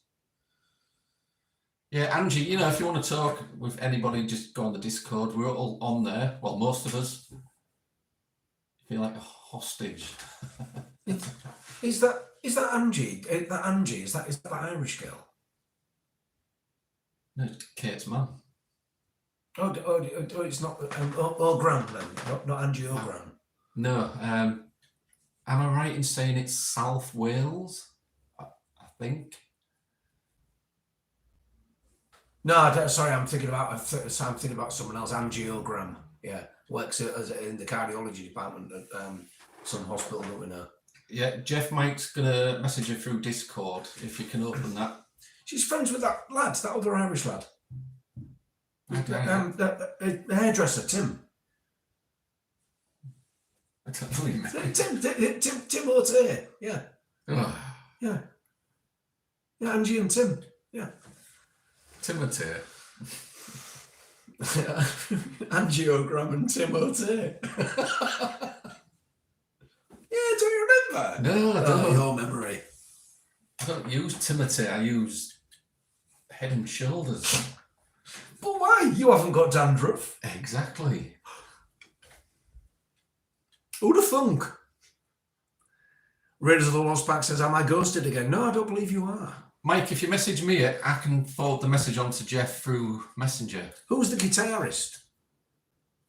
Yeah, Angie, you know, if you want to talk with anybody, just go on the Discord. We're all on there. Well, most of us. Feel like a hostage. Is that Angie? That Angie? Is that the Irish girl? No, it's Kate's mum. Oh, it's not O'Gram then, not Angie O'Gram. No, am I right in saying it's South Wales? I think. No, sorry, I'm thinking about someone else. Angie O'Gram, yeah, works in the cardiology department at some hospital that we know. Yeah, Jeff Mike's gonna message her through Discord if you can open that. She's friends with that other Irish lad. The hairdresser, Tim. I don't know what you mean. Tim O'Tay, yeah. Oh. Yeah, Angie and Tim, yeah. Timothy. Angie O'Gram and Tim O'Tay. Yeah, do you remember? No, I don't. Your memory. I don't use Timothy, I use Head and Shoulders. But why? You haven't got dandruff. Exactly. Who'd have thunk? Raiders of the Lost Pack says, am I ghosted again? No, I don't believe you are. Mike, if you message me, I can forward the message on to Jeff through Messenger. Who's the guitarist?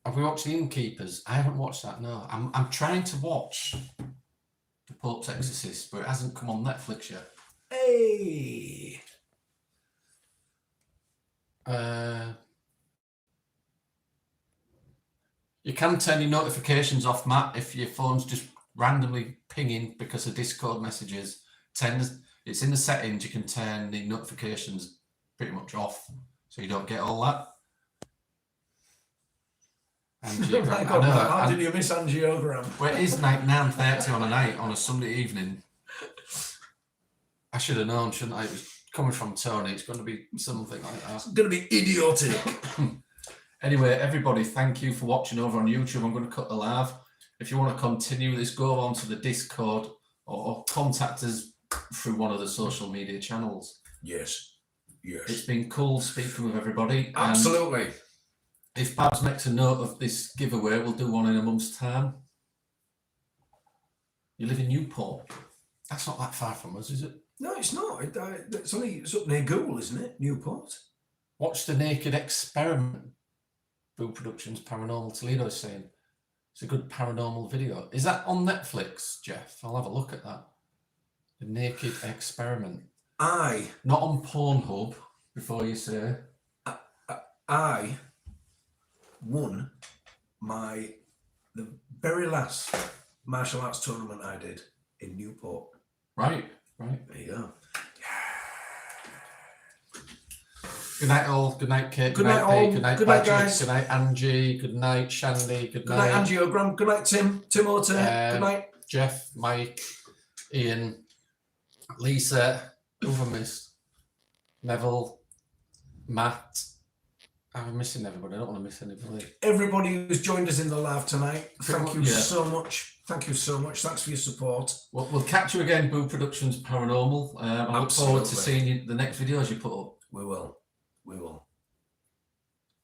Have we watched The Innkeepers? I haven't watched that, no. I'm trying to watch The Pope's Exorcist, but it hasn't come on Netflix yet. Hey! You can turn your notifications off, Matt, if your phone's just randomly pinging because of Discord messages. It's in the settings, you can turn the notifications pretty much off so you don't get all that. How did you miss Angie O'Gram? Well, it is like 9:30 on a night on a Sunday evening. I should have known, shouldn't I? It was coming from Tony. It's going to be something like that. It's going to be idiotic. Anyway, everybody, thank you for watching over on YouTube. I'm going to cut the live. If you want to continue this, go on to the Discord or contact us through one of the social media channels. Yes. It's been cool speaking with everybody. Absolutely. If Babs makes a note of this giveaway, we'll do one in a month's time. You live in Newport. That's not that far from us, is it? No, it's not. It's up near Goole, isn't it? Newport. Watch The Naked Experiment. Boo Productions Paranormal Toledo is saying. It's a good paranormal video. Is that on Netflix, Jeff? I'll have a look at that. The Naked Experiment. Not on Pornhub, before you say. I won the very last martial arts tournament I did in Newport. Right. There you go. Good night, all. Good night, Kate. Good night, all. Pete. Good night, guys. Good night, Angie. Good night, Shandy. Good Good night, Angie O'Gram. Good night, Tim. Tim O'Ter. Good night. Jeff, Mike, Ian, Lisa. Who have I missed? Neville, Matt. I'm missing everybody. I don't want to miss anybody. Everybody who's joined us in the live tonight, thank you Yeah. so much. Thank you so much. Thanks for your support. We'll catch you again, Boo Productions Paranormal. I look forward to seeing you the next videos you put up. We will.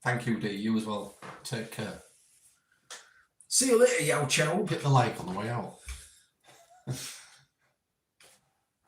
Thank you, D. You as well. Take care. See you later, Yao Chow. Hit the like on the way out.